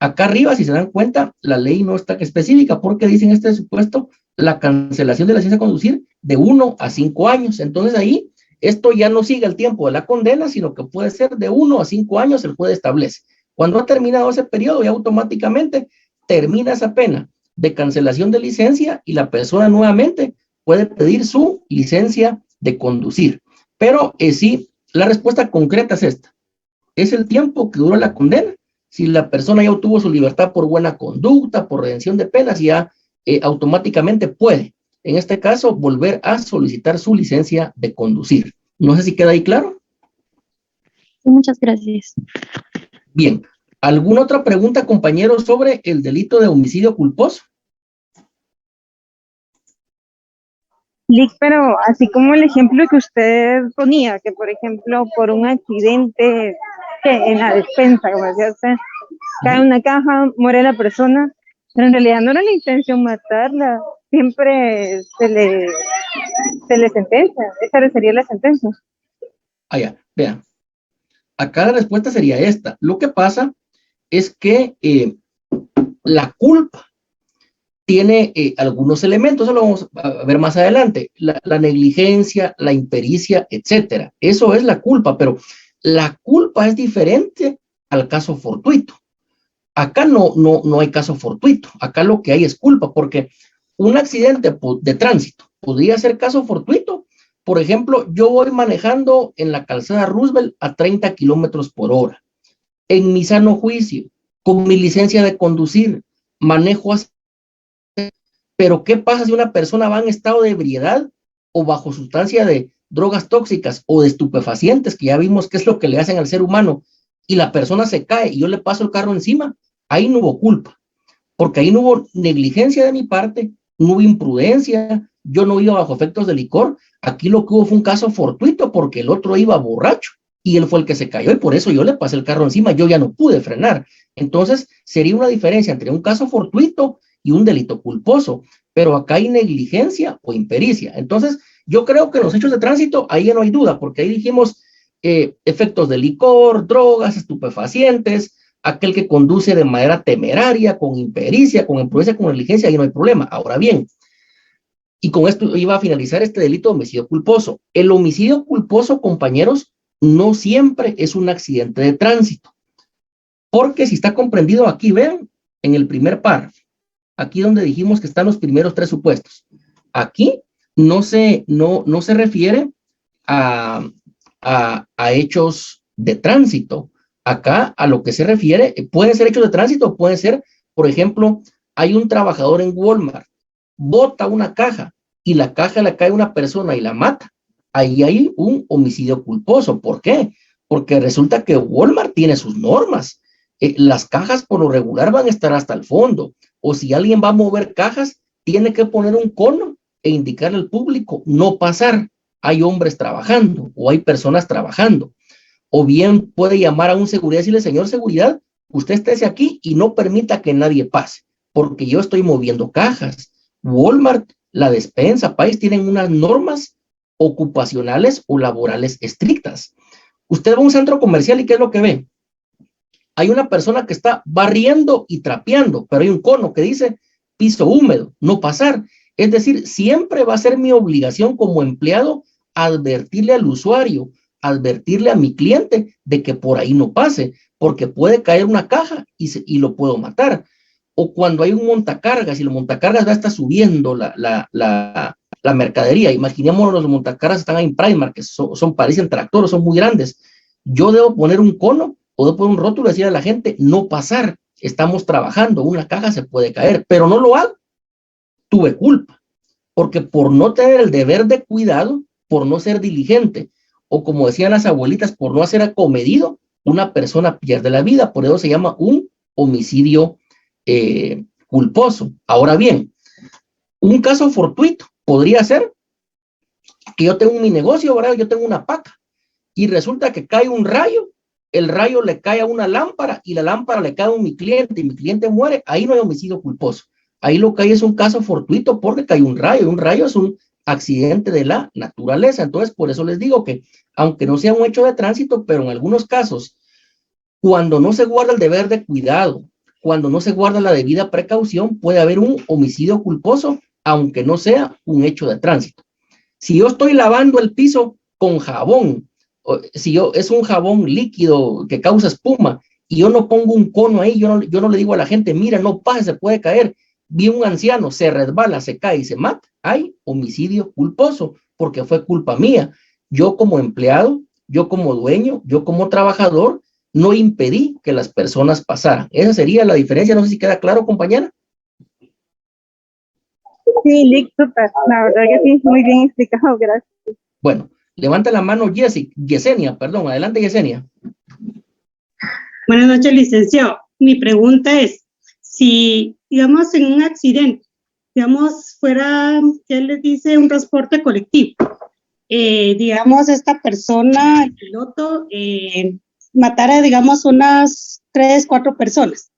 Acá arriba, si se dan cuenta, la ley no está específica porque dice en este supuesto la cancelación de la licencia de conducir de 1 a 5 años. Entonces ahí esto ya no sigue el tiempo de la condena, sino que puede ser de 1 a 5 años, el juez establece. Cuando ha terminado ese periodo, ya automáticamente termina esa pena de cancelación de licencia y la persona nuevamente puede pedir su licencia de conducir. Pero sí, la respuesta concreta es esta: es el tiempo que dura la condena. Si la persona ya obtuvo su libertad por buena conducta, por redención de penas, ya automáticamente puede, en este caso, volver a solicitar su licencia de conducir. No sé si queda ahí claro. Muchas gracias. Bien, ¿alguna otra pregunta, compañeros, sobre el delito de homicidio culposo? Lick, pero así como el ejemplo que usted ponía, que por ejemplo por un accidente que en la despensa, como decía usted, cae una caja, muere la persona, pero en realidad no era la intención matarla, siempre se le sentencia, esa sería la sentencia. Ya, vean. Acá la respuesta sería esta: lo que pasa es que la culpa tiene algunos elementos, eso lo vamos a ver más adelante: la negligencia, la impericia, etcétera. Eso es la culpa, pero la culpa es diferente al caso fortuito. Acá no hay caso fortuito, acá lo que hay es culpa, porque un accidente de tránsito podría ser caso fortuito. Por ejemplo, yo voy manejando en la calzada Roosevelt a 30 kilómetros por hora, en mi sano juicio, con mi licencia de conducir, manejo así. Pero ¿qué pasa si una persona va en estado de ebriedad o bajo sustancia de drogas tóxicas o de estupefacientes, que ya vimos qué es lo que le hacen al ser humano, y la persona se cae y yo le paso el carro encima? Ahí no hubo culpa, porque ahí no hubo negligencia de mi parte, no hubo imprudencia, yo no iba bajo efectos de licor. Aquí lo que hubo fue un caso fortuito porque el otro iba borracho y él fue el que se cayó y por eso yo le pasé el carro encima, yo ya no pude frenar. Entonces sería una diferencia entre un caso fortuito y un delito culposo, pero acá hay negligencia o impericia. Entonces yo creo que en los hechos de tránsito ahí ya no hay duda, porque ahí dijimos efectos de licor, drogas, estupefacientes, aquel que conduce de manera temeraria, con impericia, con imprudencia, con negligencia, ahí no hay problema. Ahora bien, y con esto iba a finalizar este delito de homicidio culposo. El homicidio culposo, compañeros, no siempre es un accidente de tránsito, porque si está comprendido aquí, vean, en el primer párrafo, aquí donde dijimos que están los primeros 3 supuestos, aquí no se refiere a a hechos de tránsito. Acá a lo que se refiere, pueden ser hechos de tránsito, pueden ser, por ejemplo, hay un trabajador en Walmart, bota una caja y la caja le cae a una persona y la mata. Ahí hay un homicidio culposo. ¿Por qué? Porque resulta que Walmart tiene sus normas. Las cajas por lo regular van a estar hasta el fondo. O si alguien va a mover cajas, tiene que poner un cono e indicarle al público no pasar. Hay hombres trabajando o hay personas trabajando. O bien puede llamar a un seguridad y decirle, señor seguridad, usted esté aquí y no permita que nadie pase, porque yo estoy moviendo cajas. Walmart, la despensa, país, tienen unas normas ocupacionales o laborales estrictas. Usted va a un centro comercial y ¿qué es lo que ve? Hay una persona que está barriendo y trapeando, pero hay un cono que dice piso húmedo, no pasar. Es decir, siempre va a ser mi obligación como empleado advertirle al usuario, advertirle a mi cliente de que por ahí no pase, porque puede caer una caja y lo puedo matar. O cuando hay un montacargas y el montacargas va a estar subiendo la mercadería. Imaginemos los montacargas están ahí en Primark, que parecen tractores, son muy grandes. Yo debo poner un cono o debo poner un rótulo y decir a la gente no pasar, estamos trabajando, una caja se puede caer, pero no lo hago. Tuve culpa, porque por no tener el deber de cuidado, por no ser diligente, o como decían las abuelitas, por no hacer acomedido, una persona pierde la vida. Por eso se llama un homicidio culposo. Ahora bien, un caso fortuito podría ser que yo tengo mi negocio, ¿verdad? Yo tengo una paca y resulta que cae un rayo, el rayo le cae a una lámpara y la lámpara le cae a mi cliente y mi cliente muere. Ahí no hay homicidio culposo. Ahí lo que hay es un caso fortuito porque cae un rayo. Un rayo es un accidente de la naturaleza. Entonces, por eso les digo que, aunque no sea un hecho de tránsito, pero en algunos casos, cuando no se guarda el deber de cuidado, cuando no se guarda la debida precaución, puede haber un homicidio culposo, aunque no sea un hecho de tránsito. Si yo estoy lavando el piso con jabón, si es un jabón líquido que causa espuma, y yo no pongo un cono ahí, yo no le digo a la gente, mira, no pase, se puede caer. Vi un anciano, se resbala, se cae y se mata. Hay homicidio culposo, porque fue culpa mía. Yo como empleado, yo como dueño, yo como trabajador, no impedí que las personas pasaran. Esa sería la diferencia. No sé si queda claro, compañera. Sí, Lick, súper. La verdad que sí, muy bien explicado, gracias. Bueno, levanta la mano Yesenia, perdón. Adelante, Yesenia. Buenas noches, licenciado. Mi pregunta es, si, digamos, en un accidente, digamos, fuera, ¿qué les dice? Un transporte colectivo. Digamos, esta persona, el piloto, matara, digamos, unas 3, 4 personas.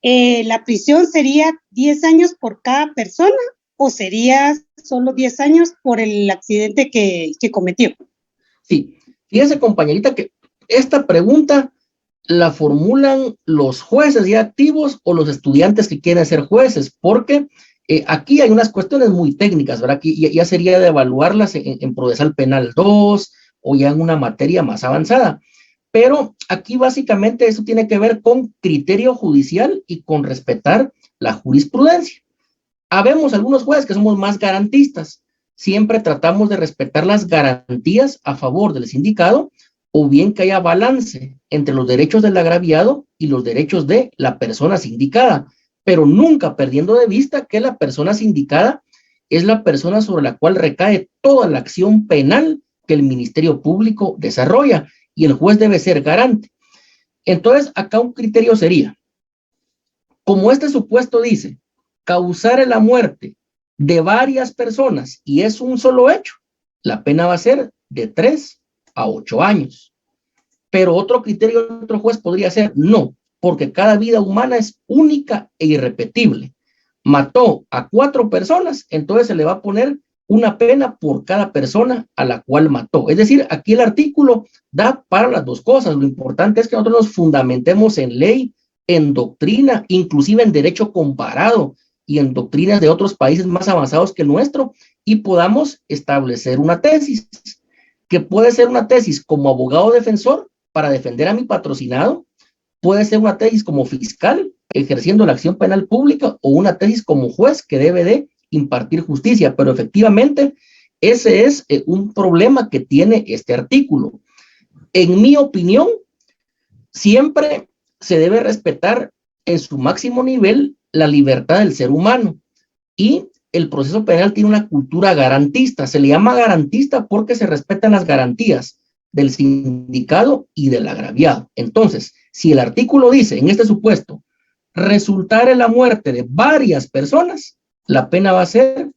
¿La prisión sería 10 años por cada persona o sería solo 10 años por el accidente que cometió? Sí, fíjese, compañerita, que esta pregunta la formulan los jueces ya activos o los estudiantes que quieren ser jueces, porque aquí hay unas cuestiones muy técnicas, ¿verdad? Aquí ya sería de evaluarlas en Procesal Penal 2 o ya en una materia más avanzada. Pero aquí básicamente eso tiene que ver con criterio judicial y con respetar la jurisprudencia. Habemos algunos jueces que somos más garantistas. Siempre tratamos de respetar las garantías a favor del sindicado o bien que haya balance entre los derechos del agraviado y los derechos de la persona sindicada, pero nunca perdiendo de vista que la persona sindicada es la persona sobre la cual recae toda la acción penal que el Ministerio Público desarrolla y el juez debe ser garante. Entonces, acá un criterio sería, como este supuesto dice, causar la muerte de varias personas y es un solo hecho, la pena va a ser de 3 a 8 años. Pero otro criterio, otro juez podría ser no, porque cada vida humana es única e irrepetible. Mató a 4 personas, entonces se le va a poner una pena por cada persona a la cual mató. Es decir, aquí el artículo da para las dos cosas. Lo importante es que nosotros nos fundamentemos en ley, en doctrina, inclusive en derecho comparado y en doctrinas de otros países más avanzados que el nuestro y podamos establecer una tesis, que puede ser una tesis como abogado defensor para defender a mi patrocinado, puede ser una tesis como fiscal ejerciendo la acción penal pública o una tesis como juez que debe de impartir justicia, pero efectivamente ese es un problema que tiene este artículo. En mi opinión, siempre se debe respetar en su máximo nivel la libertad del ser humano, y el proceso penal tiene una cultura garantista. Se le llama garantista porque se respetan las garantías del sindicado y del agraviado. Entonces, si el artículo dice, en este supuesto, resultar en la muerte de varias personas, la pena va a ser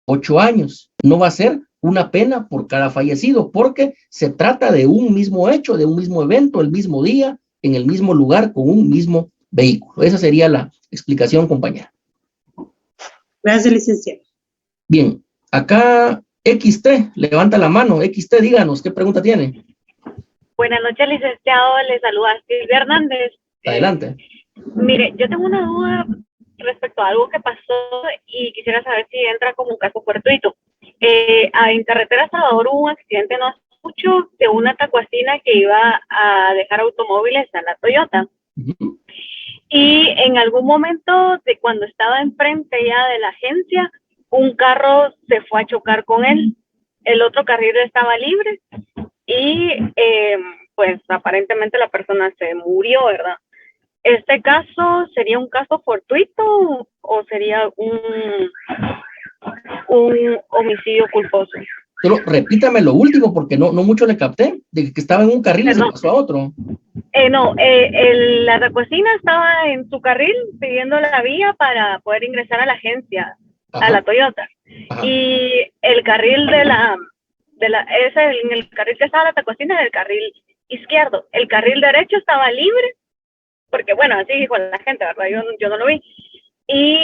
8 años, no va a ser una pena por cada fallecido, porque se trata de un mismo hecho, de un mismo evento, el mismo día, en el mismo lugar, con un mismo vehículo. Esa sería la explicación, compañera. Gracias, licenciado. Bien, acá XT, levanta la mano. XT, díganos, ¿qué pregunta tiene? Buenas noches, licenciado. Le saluda Silvia Hernández. Adelante. Mire, yo tengo una duda respecto a algo que pasó y quisiera saber si entra como un caso fortuito. En carretera Salvador hubo un accidente no hace mucho de una tacuacina que iba a dejar automóviles a la Toyota. Uh-huh. Y en algún momento de cuando estaba enfrente ya de la agencia, un carro se fue a chocar con él. El otro carril estaba libre y pues aparentemente la persona se murió, ¿verdad? ¿Este caso sería un caso fortuito o sería un homicidio culposo? Solo repítame lo último porque no mucho le capté, de que estaba en un carril y se pasó a otro. La tacuacina estaba en su carril pidiendo la vía para poder ingresar a la agencia, a la Toyota. Ajá. Y el carril en el carril que estaba la tacuacina era el carril izquierdo. El carril derecho estaba libre, porque bueno, así dijo la gente, ¿verdad? Yo no lo vi. Y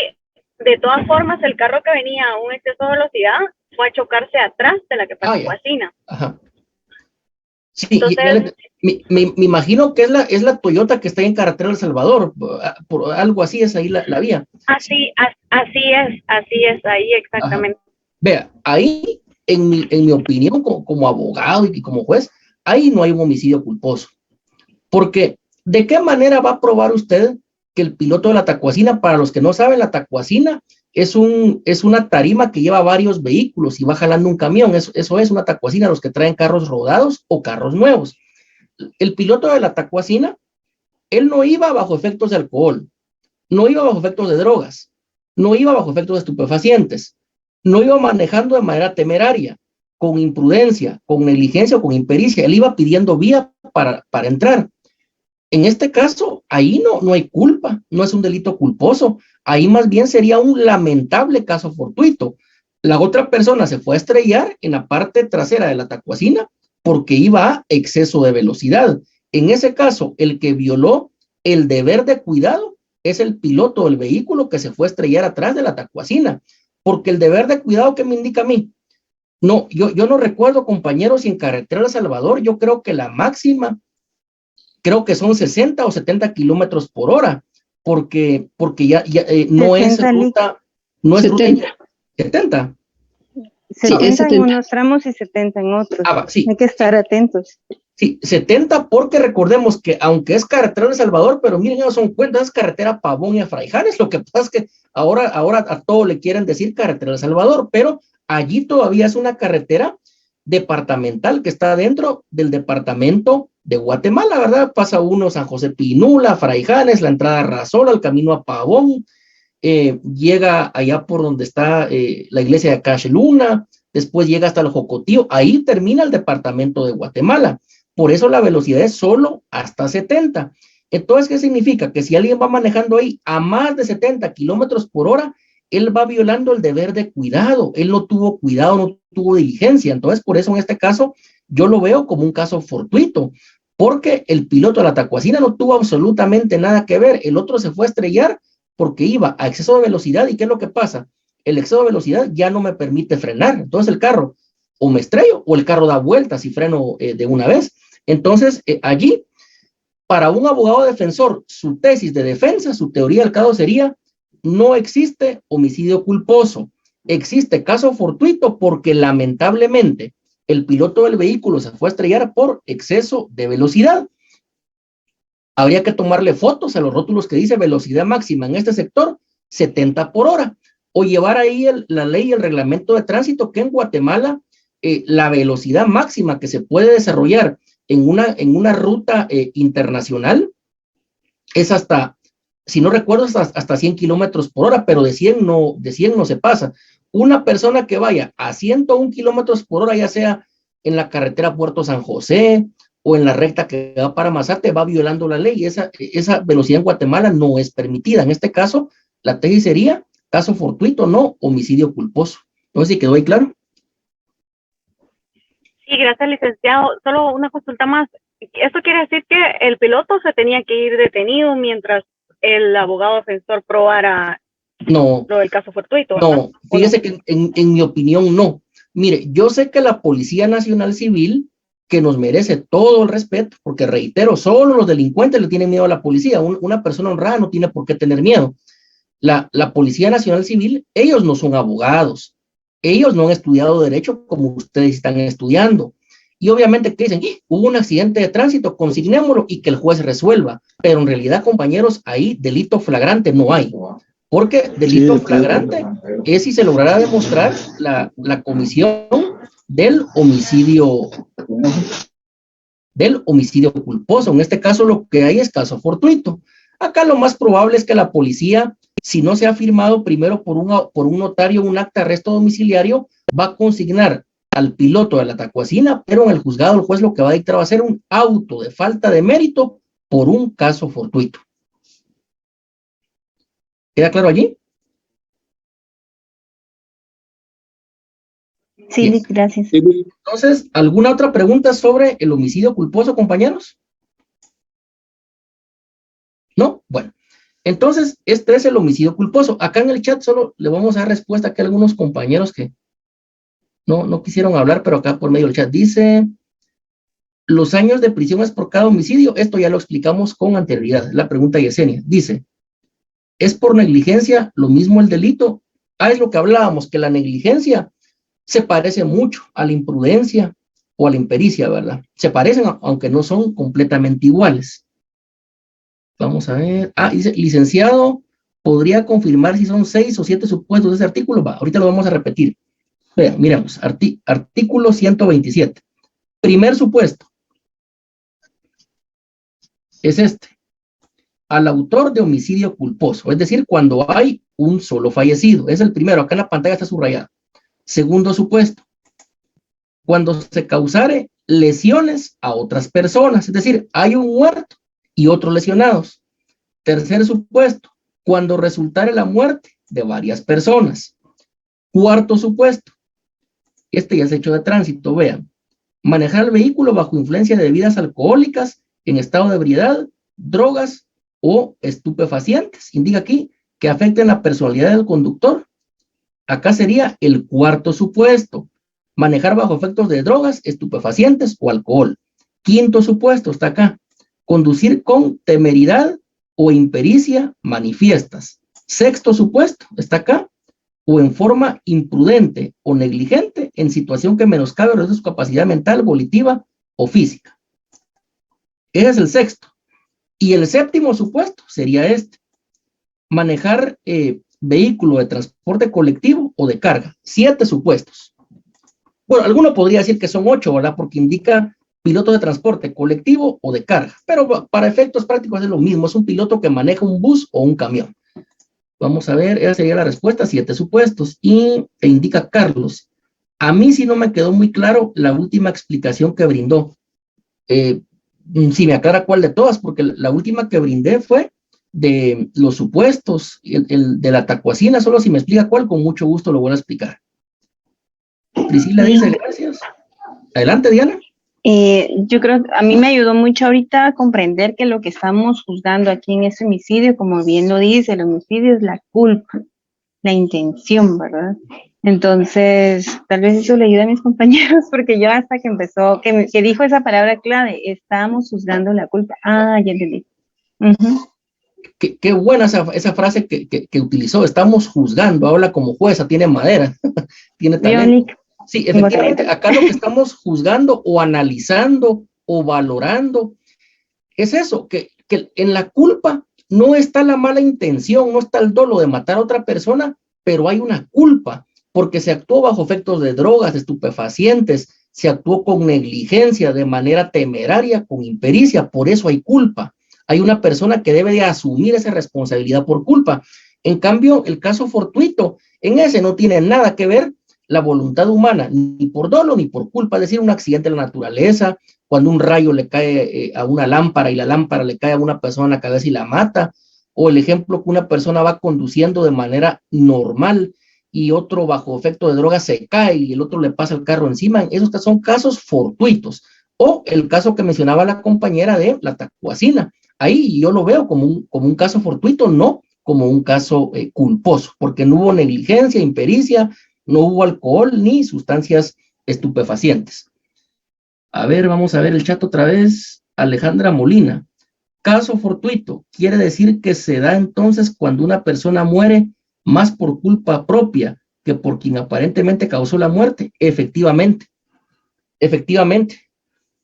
de todas formas, el carro que venía a un exceso de velocidad fue a chocarse atrás de la que fue tacuacina. Ajá. Sí, entonces, me imagino que es la Toyota que está ahí en carretera El Salvador, por algo así es ahí la vía. Así es, ahí exactamente. Ajá. Vea, ahí, en mi opinión, como abogado y como juez, ahí no hay un homicidio culposo. Porque, ¿de qué manera va a probar usted que el piloto de la tacuacina, para los que no saben, la tacuacina es una tarima que lleva varios vehículos y va jalando un camión? Eso es una tacuacina, los que traen carros rodados o carros nuevos. El piloto de la tacuacina, él no iba bajo efectos de alcohol, no iba bajo efectos de drogas, no iba bajo efectos de estupefacientes, no iba manejando de manera temeraria, con imprudencia, con negligencia o con impericia. Él iba pidiendo vía para entrar. En este caso, ahí no hay culpa, no es un delito culposo, ahí más bien sería un lamentable caso fortuito. La otra persona se fue a estrellar en la parte trasera de la tacuacina porque iba a exceso de velocidad. En ese caso, el que violó el deber de cuidado es el piloto del vehículo que se fue a estrellar atrás de la tacuacina, porque el deber de cuidado, ¿qué me indica a mí? No, yo no recuerdo, compañeros, y en carretera El Salvador, yo creo que la máxima, creo que son 60 o 70 kilómetros por hora, porque ya no es ruta, no es 70. Ruta 70. 70 en unos tramos y 70 en otros. Sí. Hay que estar atentos. Sí, 70 porque recordemos que aunque es carretera de El Salvador, pero miren, no son cuentas, es carretera Pavón y a Fraijanes. Lo que pasa es que ahora a todo le quieren decir carretera de El Salvador, pero allí todavía es una carretera departamental que está dentro del departamento de Guatemala, ¿verdad? Pasa uno San José Pinula, Fraijanes, la entrada a Razola, el camino a Pavón, llega allá por donde está la iglesia de Cacheluna, después llega hasta el Jocotío, ahí termina el departamento de Guatemala. Por eso la velocidad es solo hasta 70. Entonces, ¿qué significa? Que si alguien va manejando ahí a más de 70 kilómetros por hora, él va violando el deber de cuidado. Él no tuvo cuidado, no tuvo diligencia. Entonces, por eso en este caso, yo lo veo como un caso fortuito, porque el piloto de la tacuacina no tuvo absolutamente nada que ver. El otro se fue a estrellar porque iba a exceso de velocidad. ¿Y qué es lo que pasa? El exceso de velocidad ya no me permite frenar. Entonces, el carro o me estrello o el carro da vueltas y freno de una vez. Entonces, allí, para un abogado defensor, su tesis de defensa, su teoría del caso sería: no existe homicidio culposo, existe caso fortuito porque lamentablemente el piloto del vehículo se fue a estrellar por exceso de velocidad. Habría que tomarle fotos a los rótulos que dice velocidad máxima en este sector, 70 por hora, o llevar ahí la ley y el reglamento de tránsito, que en Guatemala la velocidad máxima que se puede desarrollar en una ruta internacional es hasta, si no recuerdo, hasta 100 kilómetros por hora, pero de 100 no se pasa. Una persona que vaya a 101 kilómetros por hora, ya sea en la carretera Puerto San José o en la recta que va para Mazate, va violando la ley. Esa velocidad en Guatemala no es permitida. En este caso, la tesis sería caso fortuito, no homicidio culposo. No sé si quedó ahí claro. Sí, gracias, licenciado. Solo una consulta más. ¿Esto quiere decir que el piloto se tenía que ir detenido mientras el abogado defensor probara lo del caso fortuito? No, fíjese que en mi opinión no. Mire, yo sé que la Policía Nacional Civil, que nos merece todo el respeto, porque reitero, solo los delincuentes le tienen miedo a la policía. Una persona honrada no tiene por qué tener miedo. La Policía Nacional Civil, ellos no son abogados, ellos no han estudiado derecho como ustedes están estudiando. Y obviamente que dicen, hubo un accidente de tránsito, consignémoslo y que el juez resuelva. Pero en realidad, compañeros, ahí delito flagrante no hay. Porque delito flagrante es si se logrará demostrar la comisión del homicidio culposo. En este caso lo que hay es caso fortuito. Acá lo más probable es que la policía, si no se ha firmado primero por un notario un acta de arresto domiciliario, va a consignar al piloto de la tacuacina, pero en el juzgado el juez lo que va a dictar va a ser un auto de falta de mérito por un caso fortuito. ¿Queda claro allí? Sí, bien. Gracias. Entonces, ¿alguna otra pregunta sobre el homicidio culposo, compañeros? ¿No? Bueno, entonces, este es el homicidio culposo. Acá en el chat solo le vamos a dar respuesta aquí a algunos compañeros que no quisieron hablar, pero acá por medio del chat dice, los años de prisión es por cada homicidio. Esto ya lo explicamos con anterioridad. La pregunta de Yesenia dice, ¿es por negligencia lo mismo el delito? Es lo que hablábamos, que la negligencia se parece mucho a la imprudencia o a la impericia, ¿verdad? Se parecen, aunque no son completamente iguales. Vamos a ver. Dice, licenciado, ¿podría confirmar si son 6 o 7 supuestos de ese artículo? Ahorita lo vamos a repetir. Vean, miremos, artículo 127. Primer supuesto es este. Al autor de homicidio culposo, es decir, cuando hay un solo fallecido. Es el primero, acá en la pantalla está subrayado. Segundo supuesto, cuando se causare lesiones a otras personas, es decir, hay un muerto y otros lesionados. Tercer supuesto, cuando resultare la muerte de varias personas. Cuarto supuesto, este ya es hecho de tránsito, vean, manejar el vehículo bajo influencia de bebidas alcohólicas, en estado de ebriedad, drogas o estupefacientes. Indica aquí que afecten la personalidad del conductor. Acá sería el cuarto supuesto, manejar bajo efectos de drogas, estupefacientes o alcohol. Quinto supuesto está acá, conducir con temeridad o impericia manifiestas. Sexto supuesto está acá, o en forma imprudente o negligente en situación que menoscabe o reduce su capacidad mental, volitiva o física. Ese es el sexto. Y el séptimo supuesto sería este, manejar vehículo de transporte colectivo o de carga. 7 supuestos. Bueno, alguno podría decir que son 8, ¿verdad? Porque indica piloto de transporte colectivo o de carga, pero para efectos prácticos es lo mismo, es un piloto que maneja un bus o un camión. Vamos a ver, esa sería la respuesta, 7 supuestos. Y te indica Carlos. A mí sí no me quedó muy claro la última explicación que brindó. Si me aclara cuál de todas, porque la última que brindé fue de los supuestos, el de la tacuacina, solo si me explica cuál, con mucho gusto lo voy a explicar. Priscila dice gracias. Adelante, Diana. Yo creo que a mí me ayudó mucho ahorita a comprender que lo que estamos juzgando aquí en ese homicidio, como bien lo dice, el homicidio es la culpa, la intención, ¿verdad? Entonces, tal vez eso le ayude a mis compañeros, porque yo hasta que empezó, que dijo esa palabra clave, estábamos juzgando la culpa. Ya entendí. Qué buena esa frase que utilizó, estamos juzgando, habla como jueza, tiene madera, tiene talento. Sí, efectivamente, acá lo que estamos juzgando o analizando o valorando es eso, que en la culpa no está la mala intención, no está el dolo de matar a otra persona, pero hay una culpa, porque se actuó bajo efectos de drogas, de estupefacientes, se actuó con negligencia, de manera temeraria, con impericia, por eso hay culpa. Hay una persona que debe de asumir esa responsabilidad por culpa. En cambio, el caso fortuito, en ese no tiene nada que ver la voluntad humana, ni por dolo ni por culpa, es decir, un accidente de la naturaleza, cuando un rayo le cae a una lámpara y la lámpara le cae a una persona en la cabeza y la mata, o el ejemplo que una persona va conduciendo de manera normal y otro bajo efecto de droga se cae y el otro le pasa el carro encima, esos son casos fortuitos. O el caso que mencionaba la compañera de la tacuacina, ahí yo lo veo como un caso fortuito, no como un caso culposo, porque no hubo negligencia, impericia, no hubo alcohol ni sustancias estupefacientes. A ver, vamos a ver el chat otra vez. Alejandra Molina. Caso fortuito quiere decir que se da entonces cuando una persona muere más por culpa propia que por quien aparentemente causó la muerte. Efectivamente,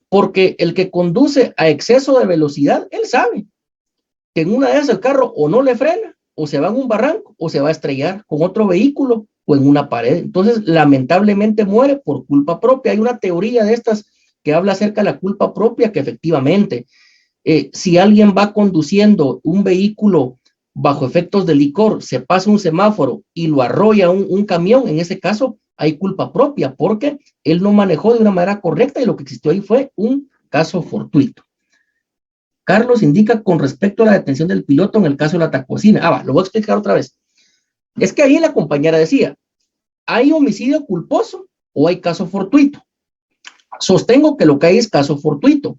porque el que conduce a exceso de velocidad, él sabe que en una de esas el carro o no le frena, o se va en un barranco, o se va a estrellar con otro vehículo o en una pared. Entonces, lamentablemente muere por culpa propia. Hay una teoría de estas que habla acerca de la culpa propia, que efectivamente, si alguien va conduciendo un vehículo bajo efectos de licor, se pasa un semáforo y lo arrolla un camión, en ese caso hay culpa propia, porque él no manejó de una manera correcta y lo que existió ahí fue un caso fortuito. Carlos indica con respecto a la detención del piloto en el caso de la tacuacina. Lo voy a explicar otra vez. Es que ahí la compañera decía, ¿hay homicidio culposo o hay caso fortuito? Sostengo que lo que hay es caso fortuito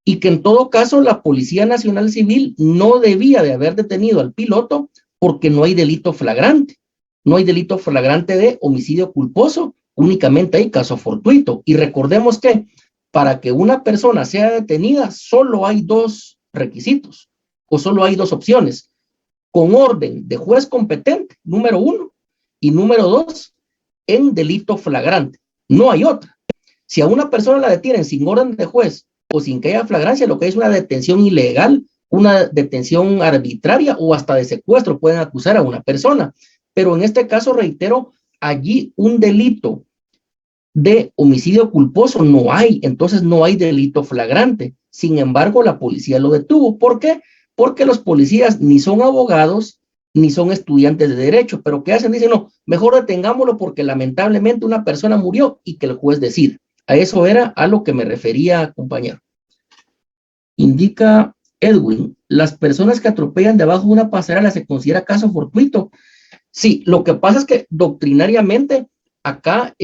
y que en todo caso la Policía Nacional Civil no debía de haber detenido al piloto porque no hay delito flagrante. No hay delito flagrante de homicidio culposo, únicamente hay caso fortuito. Y recordemos que para que una persona sea detenida solo hay dos requisitos o solo hay dos opciones. Con orden de juez competente, número 1, y número 2, en delito flagrante. No hay otra. Si a una persona la detienen sin orden de juez o sin que haya flagrancia, lo que es una detención ilegal, una detención arbitraria o hasta de secuestro, pueden acusar a una persona. Pero en este caso, reitero, allí un delito de homicidio culposo no hay, entonces no hay delito flagrante. Sin embargo, la policía lo detuvo. ¿Por qué? Porque los policías ni son abogados ni son estudiantes de derecho, pero ¿qué hacen? Dicen, no, mejor detengámoslo porque lamentablemente una persona murió y que el juez decida. A eso era a lo que me refería, compañero. Indica Edwin, las personas que atropellan debajo de una pasarela se considera caso fortuito. Sí, lo que pasa es que doctrinariamente acá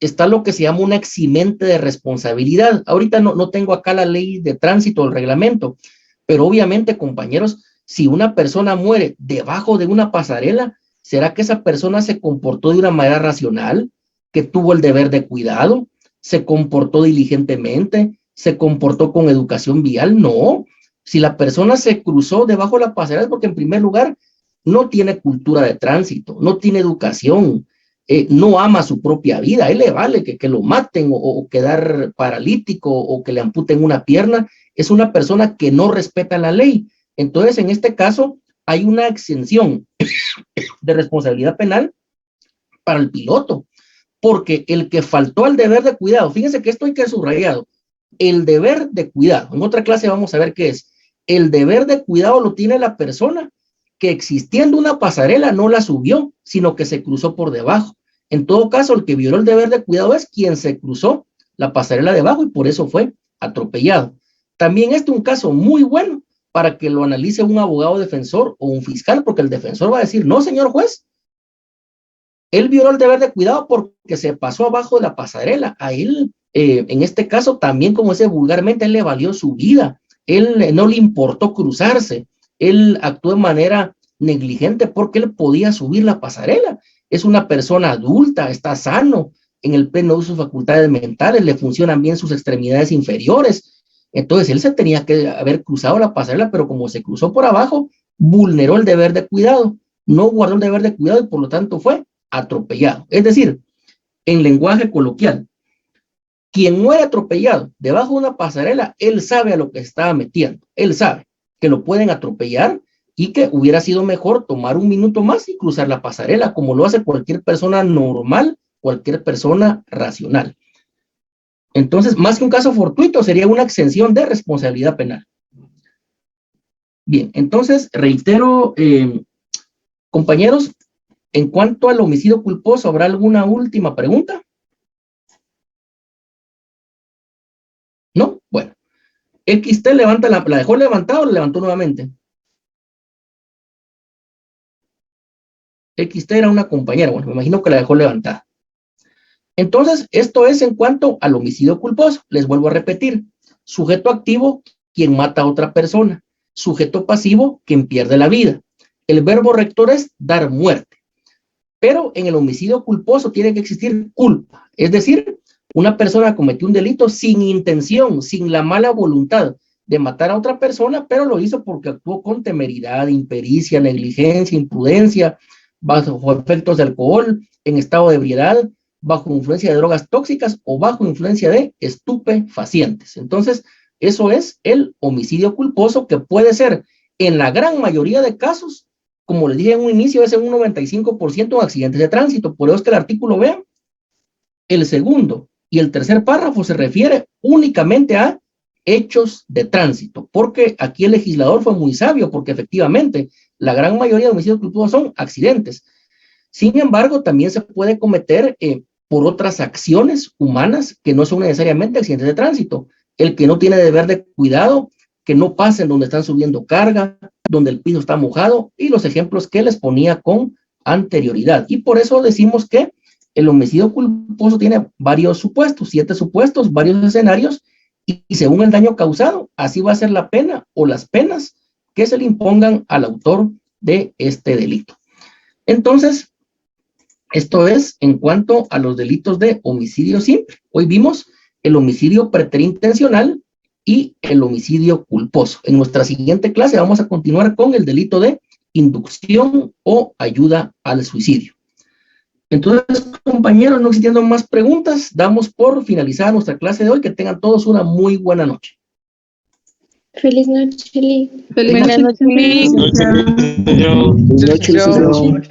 está lo que se llama una eximente de responsabilidad. Ahorita no tengo acá la ley de tránsito, el reglamento, pero obviamente, compañeros, si una persona muere debajo de una pasarela, ¿será que esa persona se comportó de una manera racional, que tuvo el deber de cuidado, se comportó diligentemente, se comportó con educación vial? No. Si la persona se cruzó debajo de la pasarela es porque en primer lugar no tiene cultura de tránsito, no tiene educación, no ama su propia vida. A él le vale que lo maten o quedar paralítico o que le amputen una pierna. Es una persona que no respeta la ley. Entonces, en este caso, hay una exención de responsabilidad penal para el piloto, porque el que faltó al deber de cuidado, fíjense que esto hay que subrayado, el deber de cuidado, en otra clase vamos a ver qué es, el deber de cuidado lo tiene la persona que existiendo una pasarela no la subió, sino que se cruzó por debajo. En todo caso, el que violó el deber de cuidado es quien se cruzó la pasarela debajo y por eso fue atropellado. También este es un caso muy bueno para que lo analice un abogado defensor o un fiscal, porque el defensor va a decir, no, señor juez, él violó el deber de cuidado porque se pasó abajo de la pasarela. A él, en este caso, también como dice vulgarmente, él le valió su vida. Él no le importó cruzarse. Él actuó de manera negligente porque él podía subir la pasarela. Es una persona adulta, está sano, en el pleno uso de sus facultades mentales, le funcionan bien sus extremidades inferiores. Entonces, él se tenía que haber cruzado la pasarela, pero como se cruzó por abajo, vulneró el deber de cuidado. No guardó el deber de cuidado y por lo tanto fue atropellado. Es decir, en lenguaje coloquial, quien muere atropellado debajo de una pasarela, él sabe a lo que estaba metiendo. Él sabe que lo pueden atropellar y que hubiera sido mejor tomar un minuto más y cruzar la pasarela, como lo hace cualquier persona normal, cualquier persona racional. Entonces, más que un caso fortuito, sería una exención de responsabilidad penal. Bien, entonces, reitero, compañeros, en cuanto al homicidio culposo, ¿habrá alguna última pregunta? ¿No? Bueno. XT levanta ¿la dejó levantada o la levantó nuevamente? XT era una compañera, bueno, me imagino que la dejó levantada. Entonces, esto es en cuanto al homicidio culposo. Les vuelvo a repetir. Sujeto activo, quien mata a otra persona. Sujeto pasivo, quien pierde la vida. El verbo rector es dar muerte. Pero en el homicidio culposo tiene que existir culpa. Es decir, una persona cometió un delito sin intención, sin la mala voluntad de matar a otra persona, pero lo hizo porque actuó con temeridad, impericia, negligencia, imprudencia, bajo efectos de alcohol, en estado de ebriedad, bajo influencia de drogas tóxicas o bajo influencia de estupefacientes. Entonces, eso es el homicidio culposo, que puede ser, en la gran mayoría de casos, como les dije en un inicio, es en un 95% de accidentes de tránsito. Por eso es que el artículo, vean, el segundo y el tercer párrafo se refiere únicamente a hechos de tránsito, porque aquí el legislador fue muy sabio, porque efectivamente la gran mayoría de homicidios culposos son accidentes. Sin embargo, también se puede cometer por otras acciones humanas que no son necesariamente accidentes de tránsito. El que no tiene deber de cuidado, que no pasen donde están subiendo carga, donde el piso está mojado, y los ejemplos que les ponía con anterioridad. Y por eso decimos que el homicidio culposo tiene varios supuestos, 7 supuestos, varios escenarios, y según el daño causado, así va a ser la pena o las penas que se le impongan al autor de este delito. Entonces, esto es en cuanto a los delitos de homicidio simple. Hoy vimos el homicidio preterintencional y el homicidio culposo. En nuestra siguiente clase vamos a continuar con el delito de inducción o ayuda al suicidio. Entonces, compañeros, no existiendo más preguntas, damos por finalizada nuestra clase de hoy. Que tengan todos una muy buena noche. Feliz noche, Lee. Buenas noches, Lee. Buenas noches.